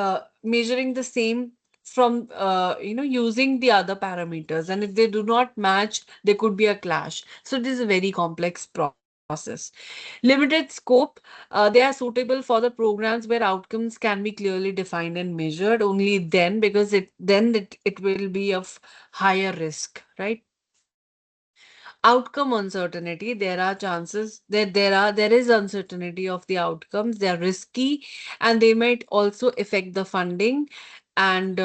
B: measuring the same from using the other parameters, and if they do not match there could be a clash. So it is a very complex process. process. Limited scope, they are suitable for the programs where outcomes can be clearly defined and measured only then, because it will be of higher risk, right? Outcome uncertainty, there are chances that there is uncertainty of the outcomes, they are risky, and they might also affect the funding, and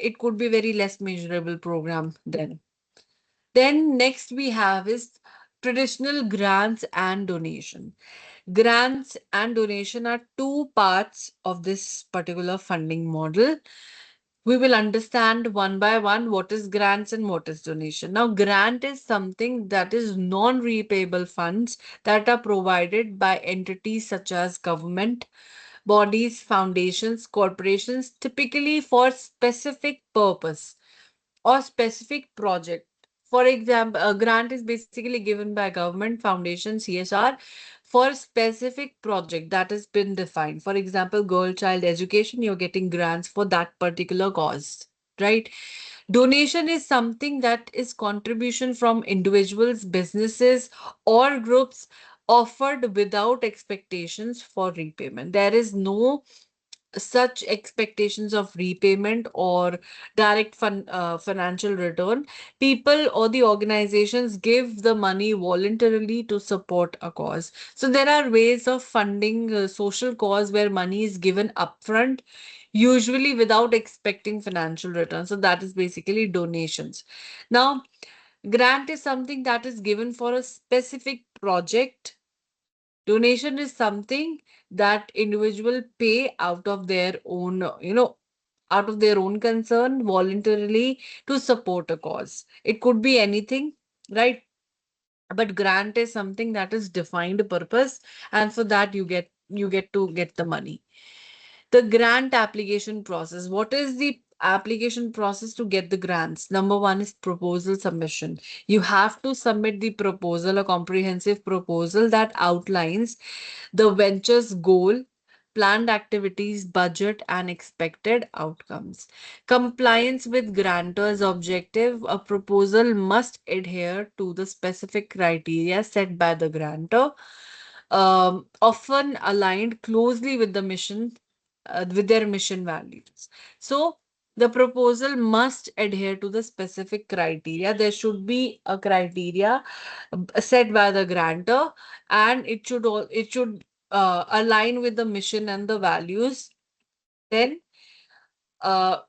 B: it could be very less measurable program then. Then next we have is traditional grants and donation. Grants and donation are two parts of this particular funding model. We will understand one by one what is grants and what is donation. Now, grant is something that is non-repayable funds that are provided by entities such as government, bodies, foundations, corporations, typically for specific purpose or specific project. For example, a grant is basically given by government, foundation, CSR for specific project that has been defined. For example, girl child education, you're getting grants for that particular cause, right? Donation is something that is contribution from individuals, businesses, or groups offered without expectations for repayment. There is no such expectations of repayment or direct financial return. People or the organizations give the money voluntarily to support a cause. So there are ways of funding social cause where money is given upfront, usually without expecting financial return. So that is basically donations. Now, grant is something that is given for a specific project. Donation is something that individual pay out of their own, out of their own concern voluntarily to support a cause. It could be anything, right? But grant is something that is defined purpose, and for that you get to get the money. The grant application process. What is the application process to get the grants? Number one is proposal submission. You have to submit the proposal, a comprehensive proposal that outlines the venture's goal, planned activities, budget, and expected outcomes. Compliance with grantor's objective. A proposal must adhere to the specific criteria set by the grantor, often aligned closely with the mission, with their mission values. So, the proposal must adhere to the specific criteria. There should be a criteria set by the grantor, and it should align with the mission and the values. Then, uh,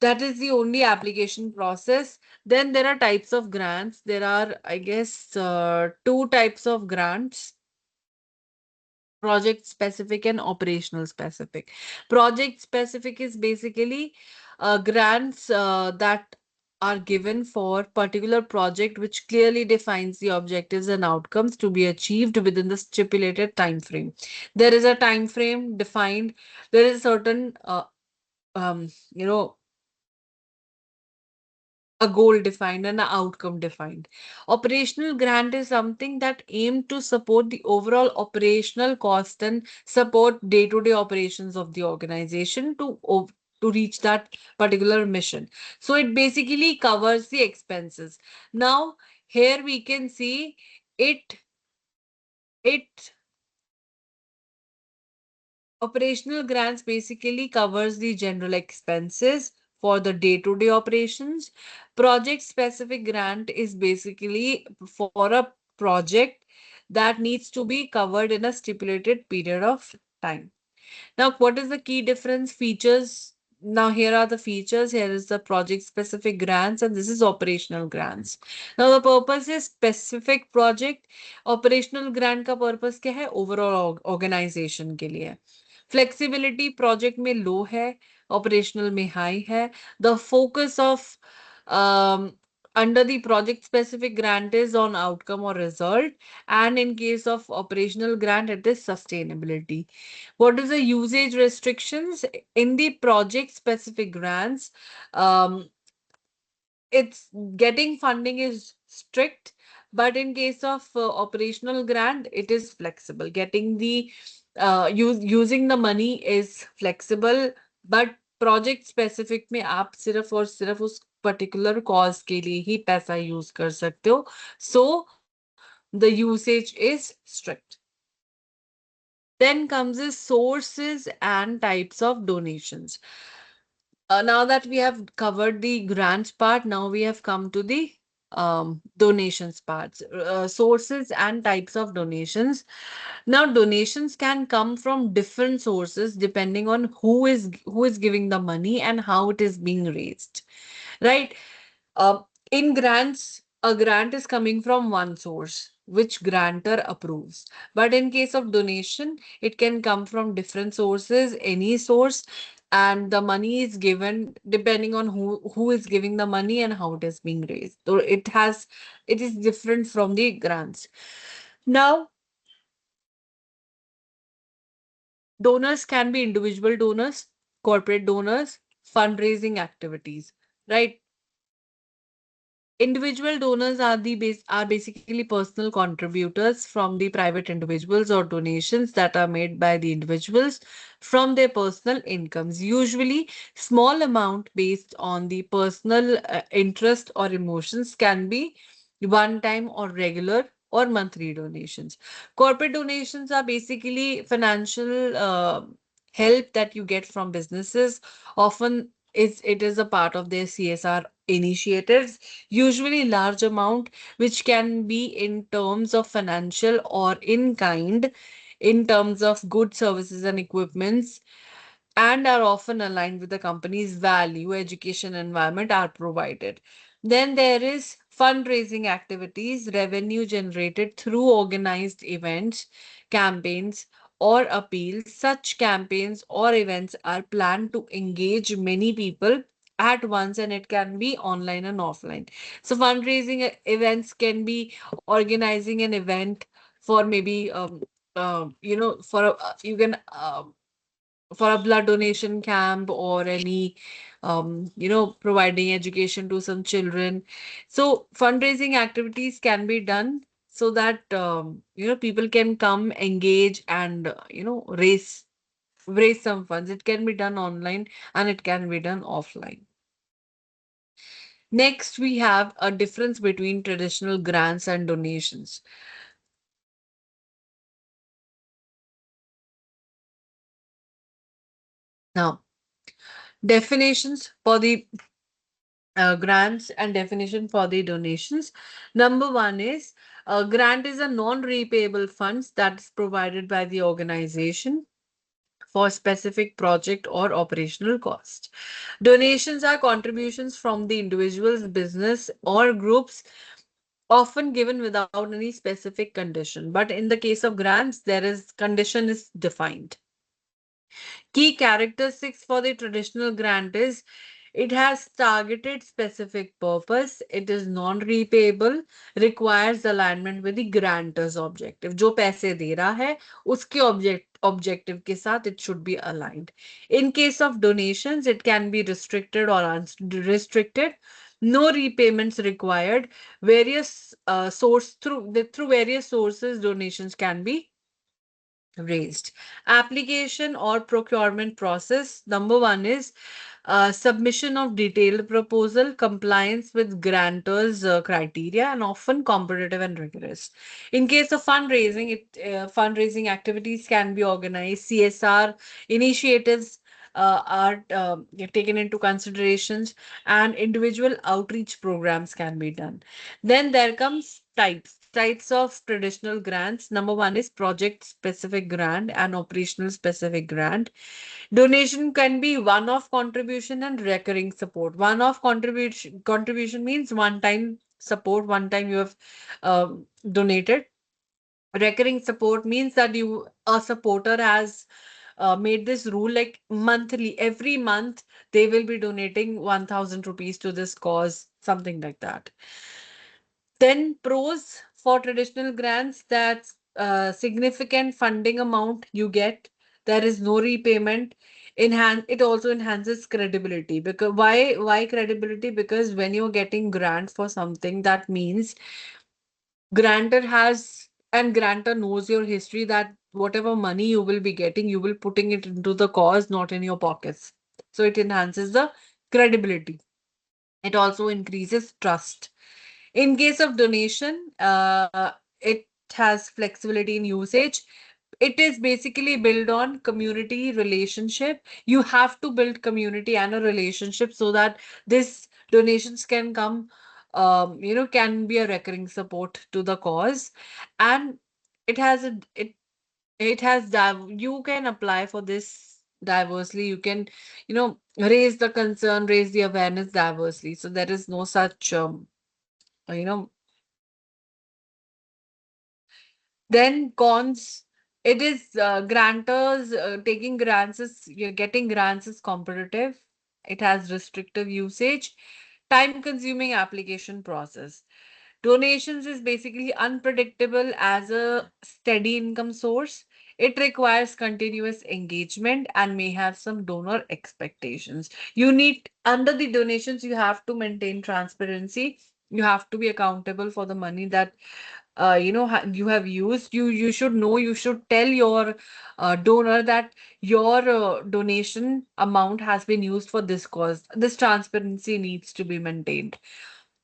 B: that is the only application process. Then there are types of grants. There are, I guess, two types of grants: project specific and operational specific. Project specific is basically grants that are given for particular project which clearly defines the objectives and outcomes to be achieved within the stipulated time frame. There is a time frame defined. There is a certain um, you know a goal defined and an outcome defined. Operational grant is something that aim to support the overall operational cost and support day-to-day operations of the organization to reach that particular mission. So it basically covers the expenses. Now, here we can see it it operational grants basically covers the general expenses for the day-to-day operations. Project specific grant is basically for a project that needs to be covered in a stipulated period of time. Now, what is the key difference features? Now, here are the features. Here is the project specific grants, and this is operational grants. Now, the purpose is specific project. Operational grant का purpose क्या है? Overall organization के लिए. Flexibility project में low है, operational में high है. The focus of um, under the project specific grant is on outcome or result, and in case of operational grant, it is sustainability. What is the usage restrictions in the project specific grants? Um, it's getting funding is strict, but in case of operational grant, it is flexible. Getting the using the money is flexible, but project specific में आप सिर्फ और सिर्फ उस particular cause के लिए ही पैसा use कर सकते हो. So the usage is strict. Then comes the sources and types of donations. Now that we have covered the grants part, now we have come to the donations parts. Sources and types of donations. Now, donations can come from different sources depending on who is giving the money and how it is being raised, right? Uh, in grants, a grant is coming from one source, which grantor approves. But in case of donation, it can come from different sources, any source, and the money is given depending on who is giving the money and how it is being raised. So it is different from the grants. Now, donors can be individual donors, corporate donors, fundraising activities, right? Individual donors are basically personal contributors from the private individuals or donations that are made by the individuals from their personal incomes, usually small amount based on the personal interest or emotions, can be one time or regular or monthly donations. Corporate donations are basically financial help that you get from businesses. Often it is a part of their CSR initiatives, usually large amount, which can be in terms of financial or in kind, in terms of goods, services, and equipments, and are often aligned with the company's value, education, environment are provided. Then there is fundraising activities, revenue generated through organized events, campaigns, or appeals. Such campaigns or events are planned to engage many people at once, and it can be online and offline. So fundraising events can be organizing an event for maybe for you can for a blood donation camp or any providing education to some children. So fundraising activities can be done so that people can come engage and raise some funds. It can be done online and it can be done offline. Next, we have a difference between traditional grants and donations. Now, definitions for the grants and definition for the donations. Number one is a grant is a non-repayable funds that is provided by the organization for specific project or operational cost. Donations are contributions from the individuals, business, or groups, often given without any specific condition. But in the case of grants, there is condition is defined. Key characteristics for the traditional grant is it has targeted specific purpose, it is non-repayable, requires alignment with the grantor's objective. जो पैसे दे रहा है उसके objective के साथ it should be aligned. In case of donations, it can be restricted or unrestricted. No repayments required. Various through various sources, donations can be raised. Application or procurement process. Number one is submission of detailed proposal, compliance with grantors' criteria, and often competitive and rigorous. In case of fundraising, fundraising activities can be organized. CSR initiatives are taken into considerations, and individual outreach programs can be done. Then there comes types of traditional grants. Number one is project specific grant and operational specific grant. Donation can be one-off contribution and recurring support. One-off contribution means one time support, one time you have donated. Recurring support means that a supporter has made this rule like monthly, every month they will be donating 1000 rupees to this cause, something like that. Then pros for traditional grants, that's significant funding amount you get. There is no repayment. It also enhances credibility. Because why credibility? Because when you're getting grant for something, that means grantor knows your history, that whatever money you will be getting, you will putting it into the cause, not in your pockets. So it enhances the credibility. It also increases trust. In case of donation, it has flexibility in usage. It is basically built on community relationship. You have to build community and a relationship so that this donations can come, can be a recurring support to the cause. And it has a it has you can apply for this diversely. You can, raise the concern, raise the awareness diversely. So there is no such you know then cons. It is grantors taking grants is you're getting grants is competitive. It has restrictive usage, time consuming application process. Donations is basically unpredictable as a steady income source. It requires continuous engagement and may have some donor expectations. You need, under the donations, you have to maintain transparency. You have to be accountable for the money that you have used. You should know, you should tell your donor that your donation amount has been used for this cause. This transparency needs to be maintained.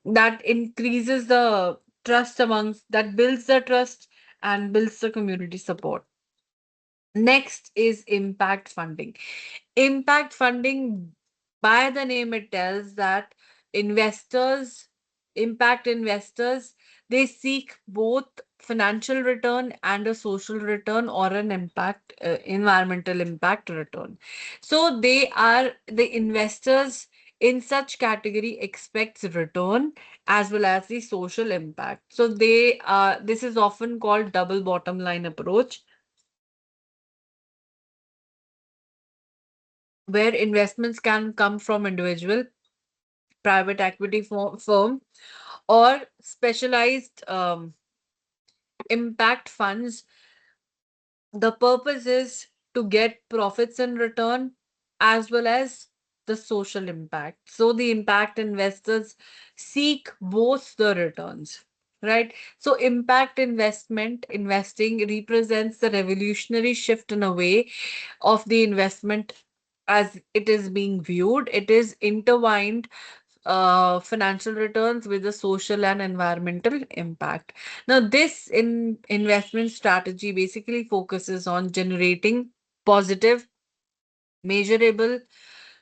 B: That increases the trust amongst, that builds the trust and builds the community support. Next is impact funding. Impact funding, by the name it tells that investors, impact investors, they seek both financial return and a social return, or an impact, environmental impact return. So they are the investors in such category expects return as well as the social impact. So they are, this is often called double bottom line approach, where investments can come from individual, private equity firm, or specialized impact funds. The purpose is to get profits in return as well as the social impact. So the impact investors seek both the returns, right? So impact investing represents the revolutionary shift in a way of the investment as it is being viewed. It is intertwined financial returns with the social and environmental impact. Now, this investment strategy basically focuses on generating positive, measurable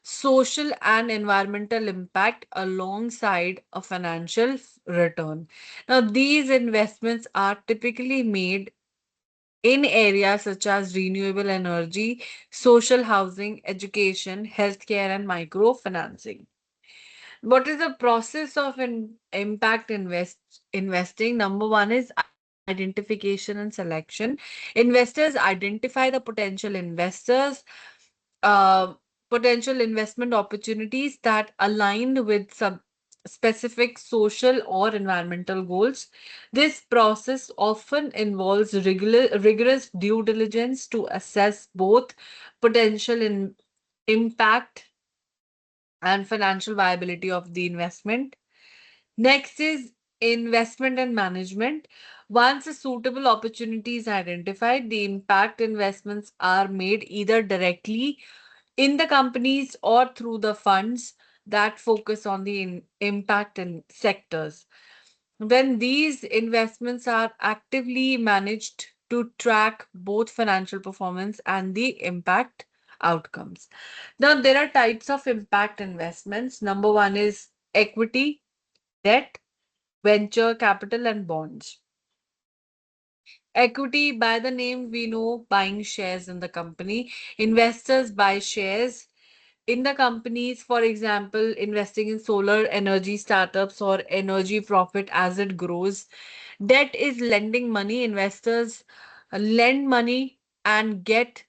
B: social and environmental impact alongside a financial return. Now, these investments are typically made in areas such as renewable energy, social housing, education, healthcare, and microfinancing. What is the process of impact investing? Number one is identification and selection. Investors identify the potential investors, uh, potential investment opportunities that align with some specific social or environmental goals. This process often involves rigorous due diligence to assess both potential impact and financial viability of the investment. Next is investment and management. Once a suitable opportunity is identified, the impact investments are made either directly in the companies or through the funds that focus on the impact in sectors. When these investments are actively managed to track both financial performance and the impact outcomes. Now, there are types of impact investments. Number one is equity, debt, venture capital, and bonds. Equity, by the name, we know buying shares in the company. Investors buy shares in the companies, for example, investing in solar energy startups or energy profit as it grows. Debt is lending money. Investors lend money and get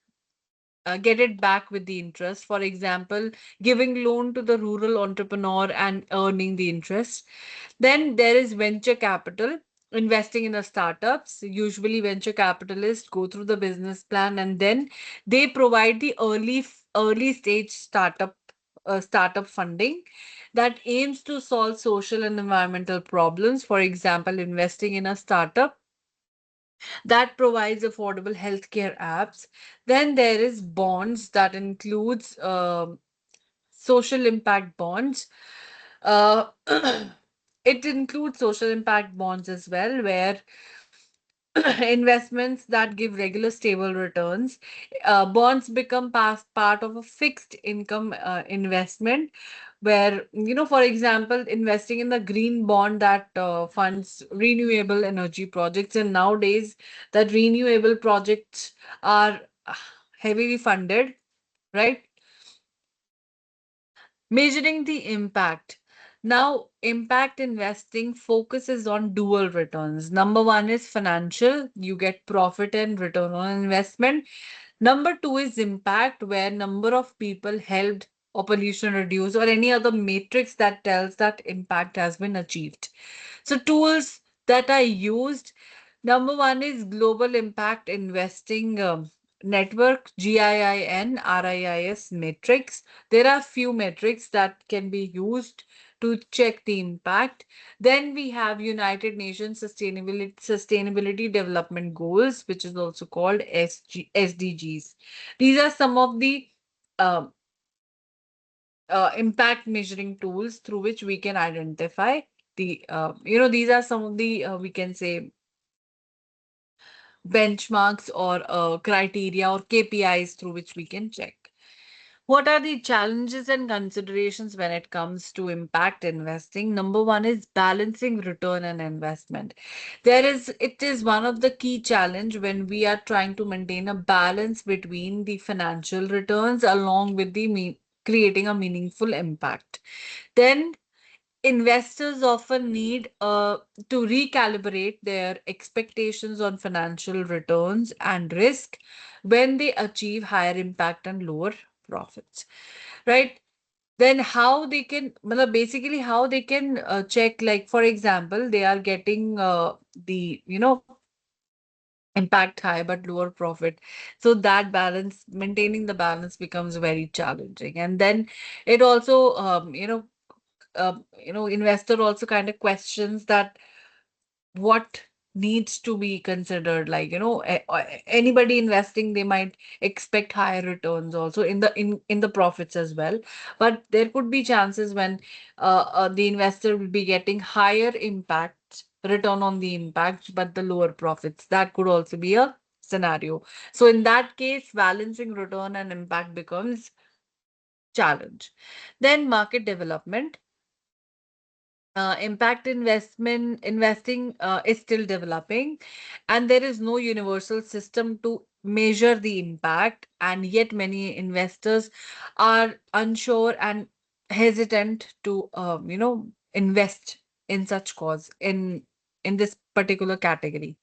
B: it back with the interest. For example, giving loan to the rural entrepreneur and earning the interest. Then there is venture capital, investing in the startups. Usually, venture capitalists go through the business plan and then they provide the early stage startup funding that aims to solve social and environmental problems. For example, investing in a startup that provides affordable healthcare apps. Then there is bonds that includes social impact bonds. Uh, it includes social impact bonds as well, where investments that give regular stable returns. Bonds become part of a fixed income investment where, for example, investing in the green bond that funds renewable energy projects. And nowadays, that renewable projects are heavily funded, right? Measuring the impact. Now, impact investing focuses on dual returns. Number one is financial, you get profit and return on investment. Number two is impact, where number of people helped or pollution reduced or any other matrix that tells that impact has been achieved. So, tools that I used, number one is Global Impact Investing Network, GIIN, RIIS matrix. There are few metrics that can be used to check the impact. Then we have United Nations Sustainability Development Goals, which is also called SDGs. These are some of the uh, impact measuring tools through which we can identify these are some of the we can say benchmarks or criteria or KPIs through which we can check. What are the challenges and considerations when it comes to impact investing? Number one is balancing return and investment. It is one of the key challenge when we are trying to maintain a balance between the financial returns along with creating a meaningful impact. Then investors often need to recalibrate their expectations on financial returns and risk when they achieve higher impact and lower profits, right? Then how they can, well, basically how they can check, like for example, they are getting the impact high but lower profit. So that balance, maintaining the balance becomes very challenging. And then it also investor also kind of questions that what needs to be considered, like anybody investing, they might expect higher returns also in the profits as well, but there could be chances when the investor will be getting higher impact return on the impact but the lower profits. That could also be a scenario. So in that case, balancing return and impact becomes challenge. Then market development. Impact investing is still developing, and there is no universal system to measure the impact, and yet many investors are unsure and hesitant to invest in such cause in this particular category.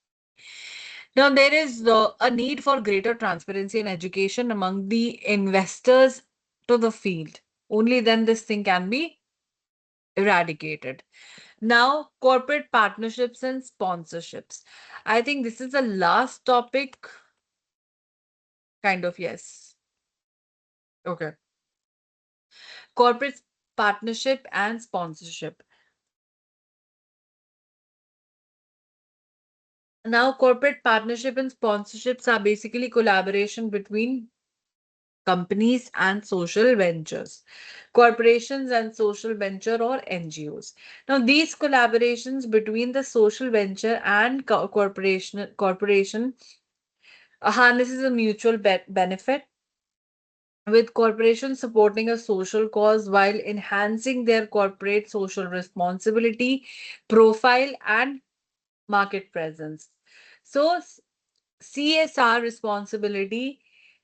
B: Now there is a need for greater transparency and education among the investors to the field. Only then this thing can be eradicated. Now, corporate partnerships and sponsorships. I think this is the last topic. Kind of, yes. Okay. Corporate partnership and sponsorship. Now, corporate partnership and sponsorships are basically collaboration between companies and social ventures, corporations and social venture or NGOs. Now, these collaborations between the social venture and corporation harnesses a mutual benefit, with corporations supporting a social cause while enhancing their corporate social responsibility, profile, and market presence. So, CSR responsibility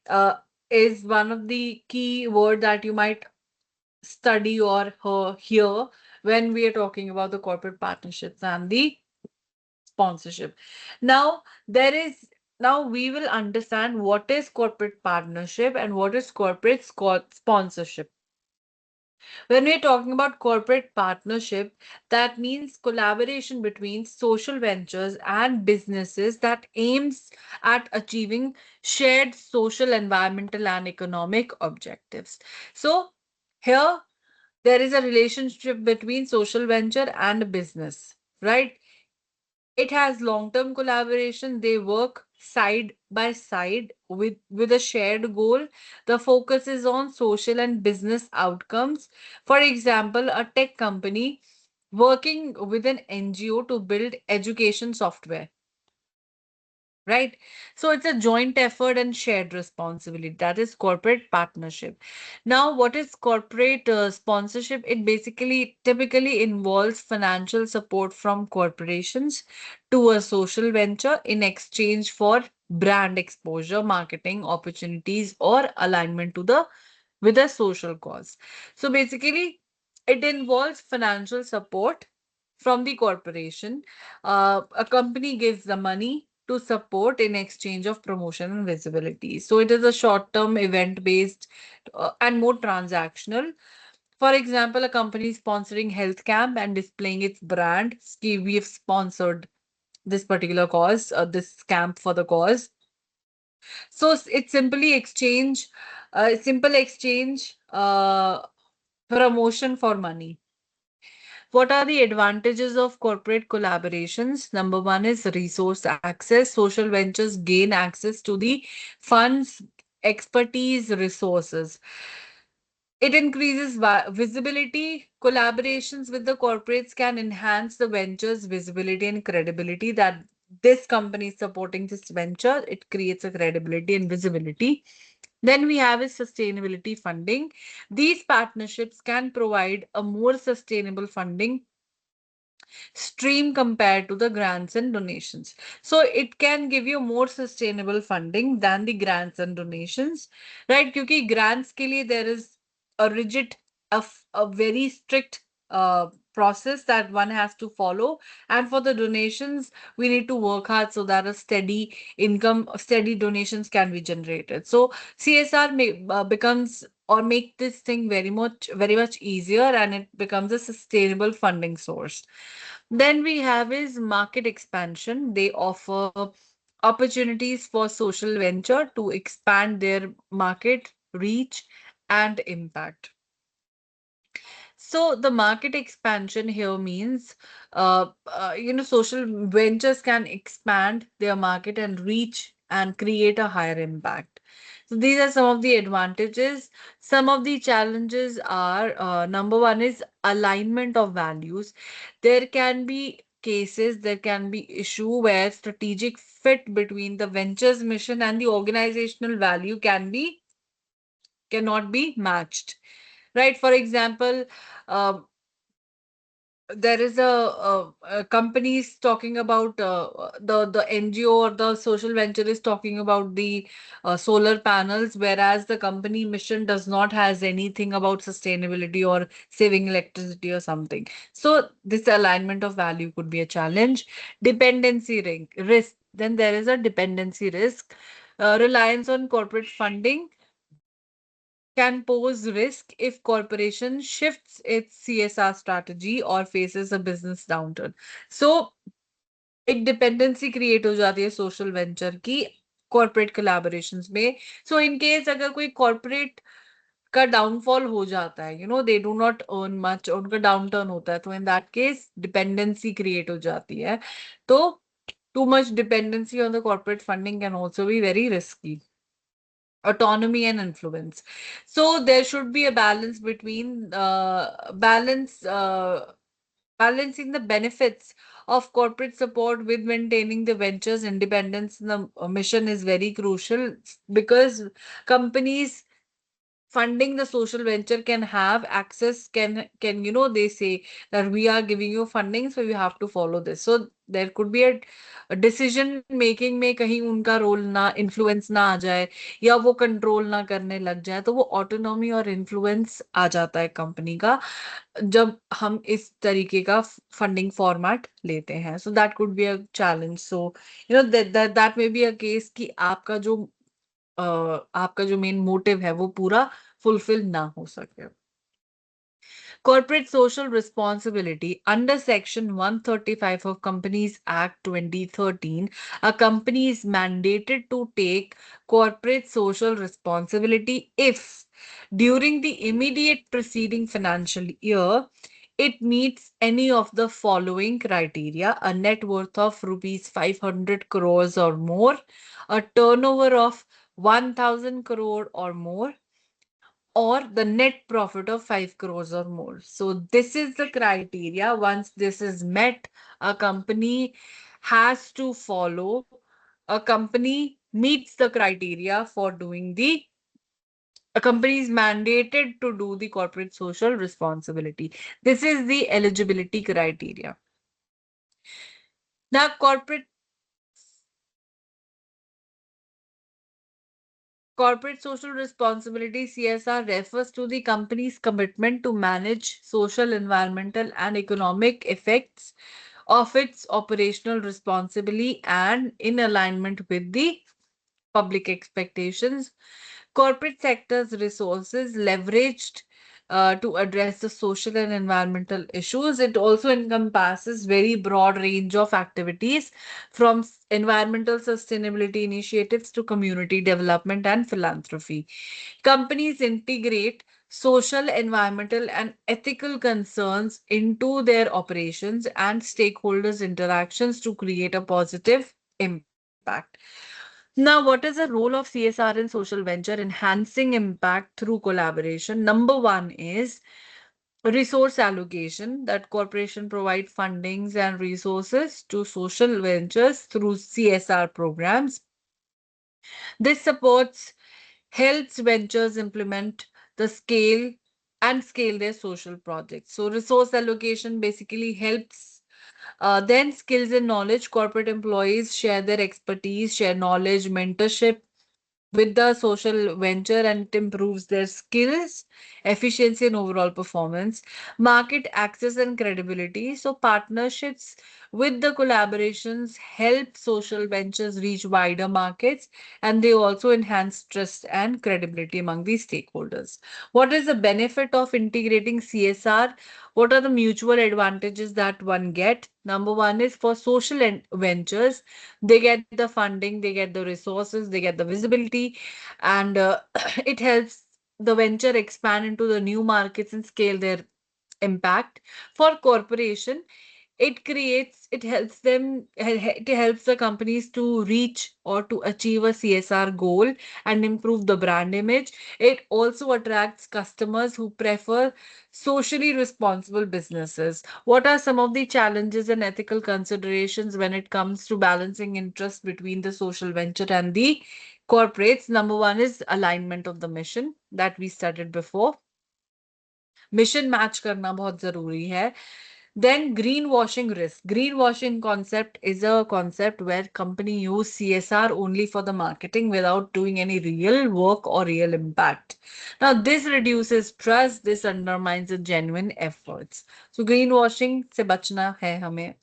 B: uh, is one of the key word that you might study or hear when we are talking about the corporate partnerships and the sponsorship. Now, there is now we will understand what is corporate partnership and what is corporate sponsorship. When we're talking about corporate partnership, that means collaboration between social ventures and businesses that aims at achieving shared social, environmental, and economic objectives. So, here there is a relationship between social venture and business, right? It has long-term collaboration. They work side by side with a shared goal. The focus is on social and business outcomes. For example, a tech company working with an NGO to build education software. right? So it's a joint effort and shared responsibility. That is corporate partnership. Now, what is corporate sponsorship? It basically typically involves financial support from corporations to a social venture in exchange for brand exposure, marketing opportunities, or alignment to the with a social cause. So basically, it involves financial support from the corporation. A company gives the money to support in exchange of promotion and visibility. So it is a short term event based and more transactional. For example, a company sponsoring health camp and displaying its brand. See, we have sponsored this particular cause, this camp for the cause. So it's simply exchange, simple exchange, promotion for money. What are the advantages of corporate collaborations? Number one is resource access. Social ventures gain access to the funds, expertise, resources. It increases visibility. Collaborations with the corporates can enhance the venture's visibility and credibility that this company is supporting this venture. It creates a credibility and visibility. Then we have is sustainability funding. These partnerships can provide a more sustainable funding stream compared to the grants and donations. So it can give you more sustainable funding than the grants and donations, right? Because grants ke liye there is a rigid, a very strict process that one has to follow. And for the donations, we need to work hard so that a steady income, steady donations can be generated. So CSR becomes or make this thing very much easier, and it becomes a sustainable funding source. Then we have is market expansion. They offer opportunities for social venture to expand their market reach and impact. So the market expansion here means, social ventures can expand their market and reach and create a higher impact. So these are some of the advantages. Some of the challenges are, number one is alignment of values. There can be cases, there can be issue where strategic fit between the venture's mission and the organizational value cannot be matched, right? For example, uh, there is a company is talking about, the NGO or the social venture is talking about the solar panels, whereas the company mission does not has anything about sustainability or saving electricity or something. So this alignment of value could be a challenge. Dependency risk. Then there is a dependency risk. Reliance on corporate funding can pose risk if corporation shifts its CSR strategy or faces a business downturn. So एक dependency create हो जाती है social venture की corporate collaborations में. सो in case अगर कोई corporate का downfall हो जाता है, they do not earn much, उनका डाउनटर्न होता है, तो in that case dependency create हो जाती है. तो too much dependency on the corporate funding can also be very risky. Autonomy and influence. So there should be a balance between balancing the benefits of corporate support with maintaining the venture's independence in the mission is very crucial, because companies funding the social venture can have access, can they say that we are giving you funding, so you have to follow this. So there could be a decision making में कहीं उनका role ना, influence ना आ जाए, या वो control ना करने लग जाए, तो वो ऑटोनॉमी और इन्फ्लुएंस आ जाता है कंपनी का जब हम इस तरीके का फंडिंग फॉर्मेट लेते हैं. So that could be a challenge. So that may be a case कि आपका जो मेन मोटिव है वो पूरा फुलफिल ना हो सके. Corporate social responsibility. Under Section 135 of Companies Act 2013, a company is mandated to take corporate social responsibility if, during the immediate preceding financial year, it meets any of the following criteria: a net worth of rupees 500 crores or more, a turnover of 1000 crore or more, or the net profit of 5 crores or more. So this is the criteria. Once this is met, a company has to follow a company meets the criteria for doing the a company is mandated to do the corporate social responsibility. This is the eligibility criteria. Now, corporate social responsibility CSR refers to the company's commitment to manage social, environmental, and economic effects of its operational responsibly and in alignment with the public expectations. Corporate sector's resources leveraged to address the social and environmental issues. It also encompasses very broad range of activities from environmental sustainability initiatives to community development and philanthropy. Companies integrate social, environmental, and ethical concerns into their operations and stakeholders' interactions to create a positive impact. Now, what is the role of CSR in social venture? Enhancing impact through collaboration. Number one is resource allocation, that corporation provide fundings and resources to social ventures through CSR programs. This supports helps ventures implement the scale their social projects. So resource allocation basically helps. Then skills and knowledge. Corporate employees share their expertise, share knowledge, mentorship with the social venture, and it improves their skills, efficiency, and overall performance. Market access and credibility. So, partnerships with the collaborations help social ventures reach wider markets, and they also enhance trust and credibility among the stakeholders. What is the benefit of integrating CSR? What are the mutual advantages that one get? Number one is for social ventures, they get the funding, they get the resources, they get the visibility, and it helps the venture expand into the new markets and scale their impact. For corporation, it helps them, it helps the companies to reach or to achieve a CSR goal and improve the brand image. It also attracts customers who prefer socially responsible businesses. What are some of the challenges and ethical considerations when it comes to balancing interest between the social venture and the corporates? Number one is alignment of the mission that we studied before. Mission match करना बहुत जरूरी है. Then greenwashing risk. Greenwashing concept is a concept where company use CSR only for the marketing without doing any real work or real impact. Now this reduces trust, this undermines the genuine efforts. So greenwashing से बचना है हमें.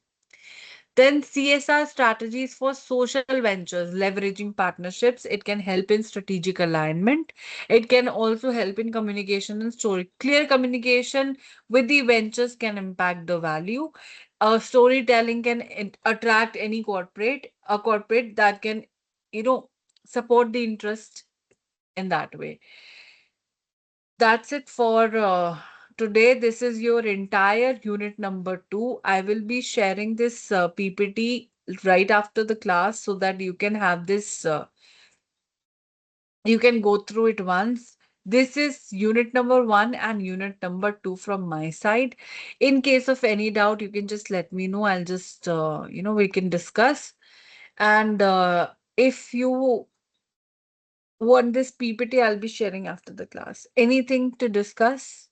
B: Then CSR strategies for social ventures, leveraging partnerships. It can help in strategic alignment. It can also help in communication and story. Clear communication with the ventures can impact the value. Storytelling can attract any a corporate that can, you know, support the interest in that way. That's it for today. This is your entire unit number 2. I will be sharing this PPT right after the class so that you can have this, you can go through it once. This is unit number 1 and unit number 2 from my side. In case of any doubt, you can just let me know. I'll just, we can discuss. And if you want this PPT, I'll be sharing after the class. Anything to discuss?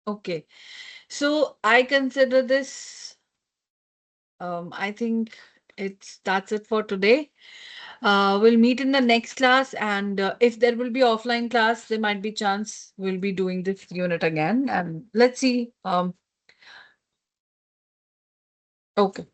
B: Okay. So I consider this, I think that's it for today. We'll meet in the next class, and if there will be offline class, there might be chance we'll be doing this unit again, and let's see. Okay.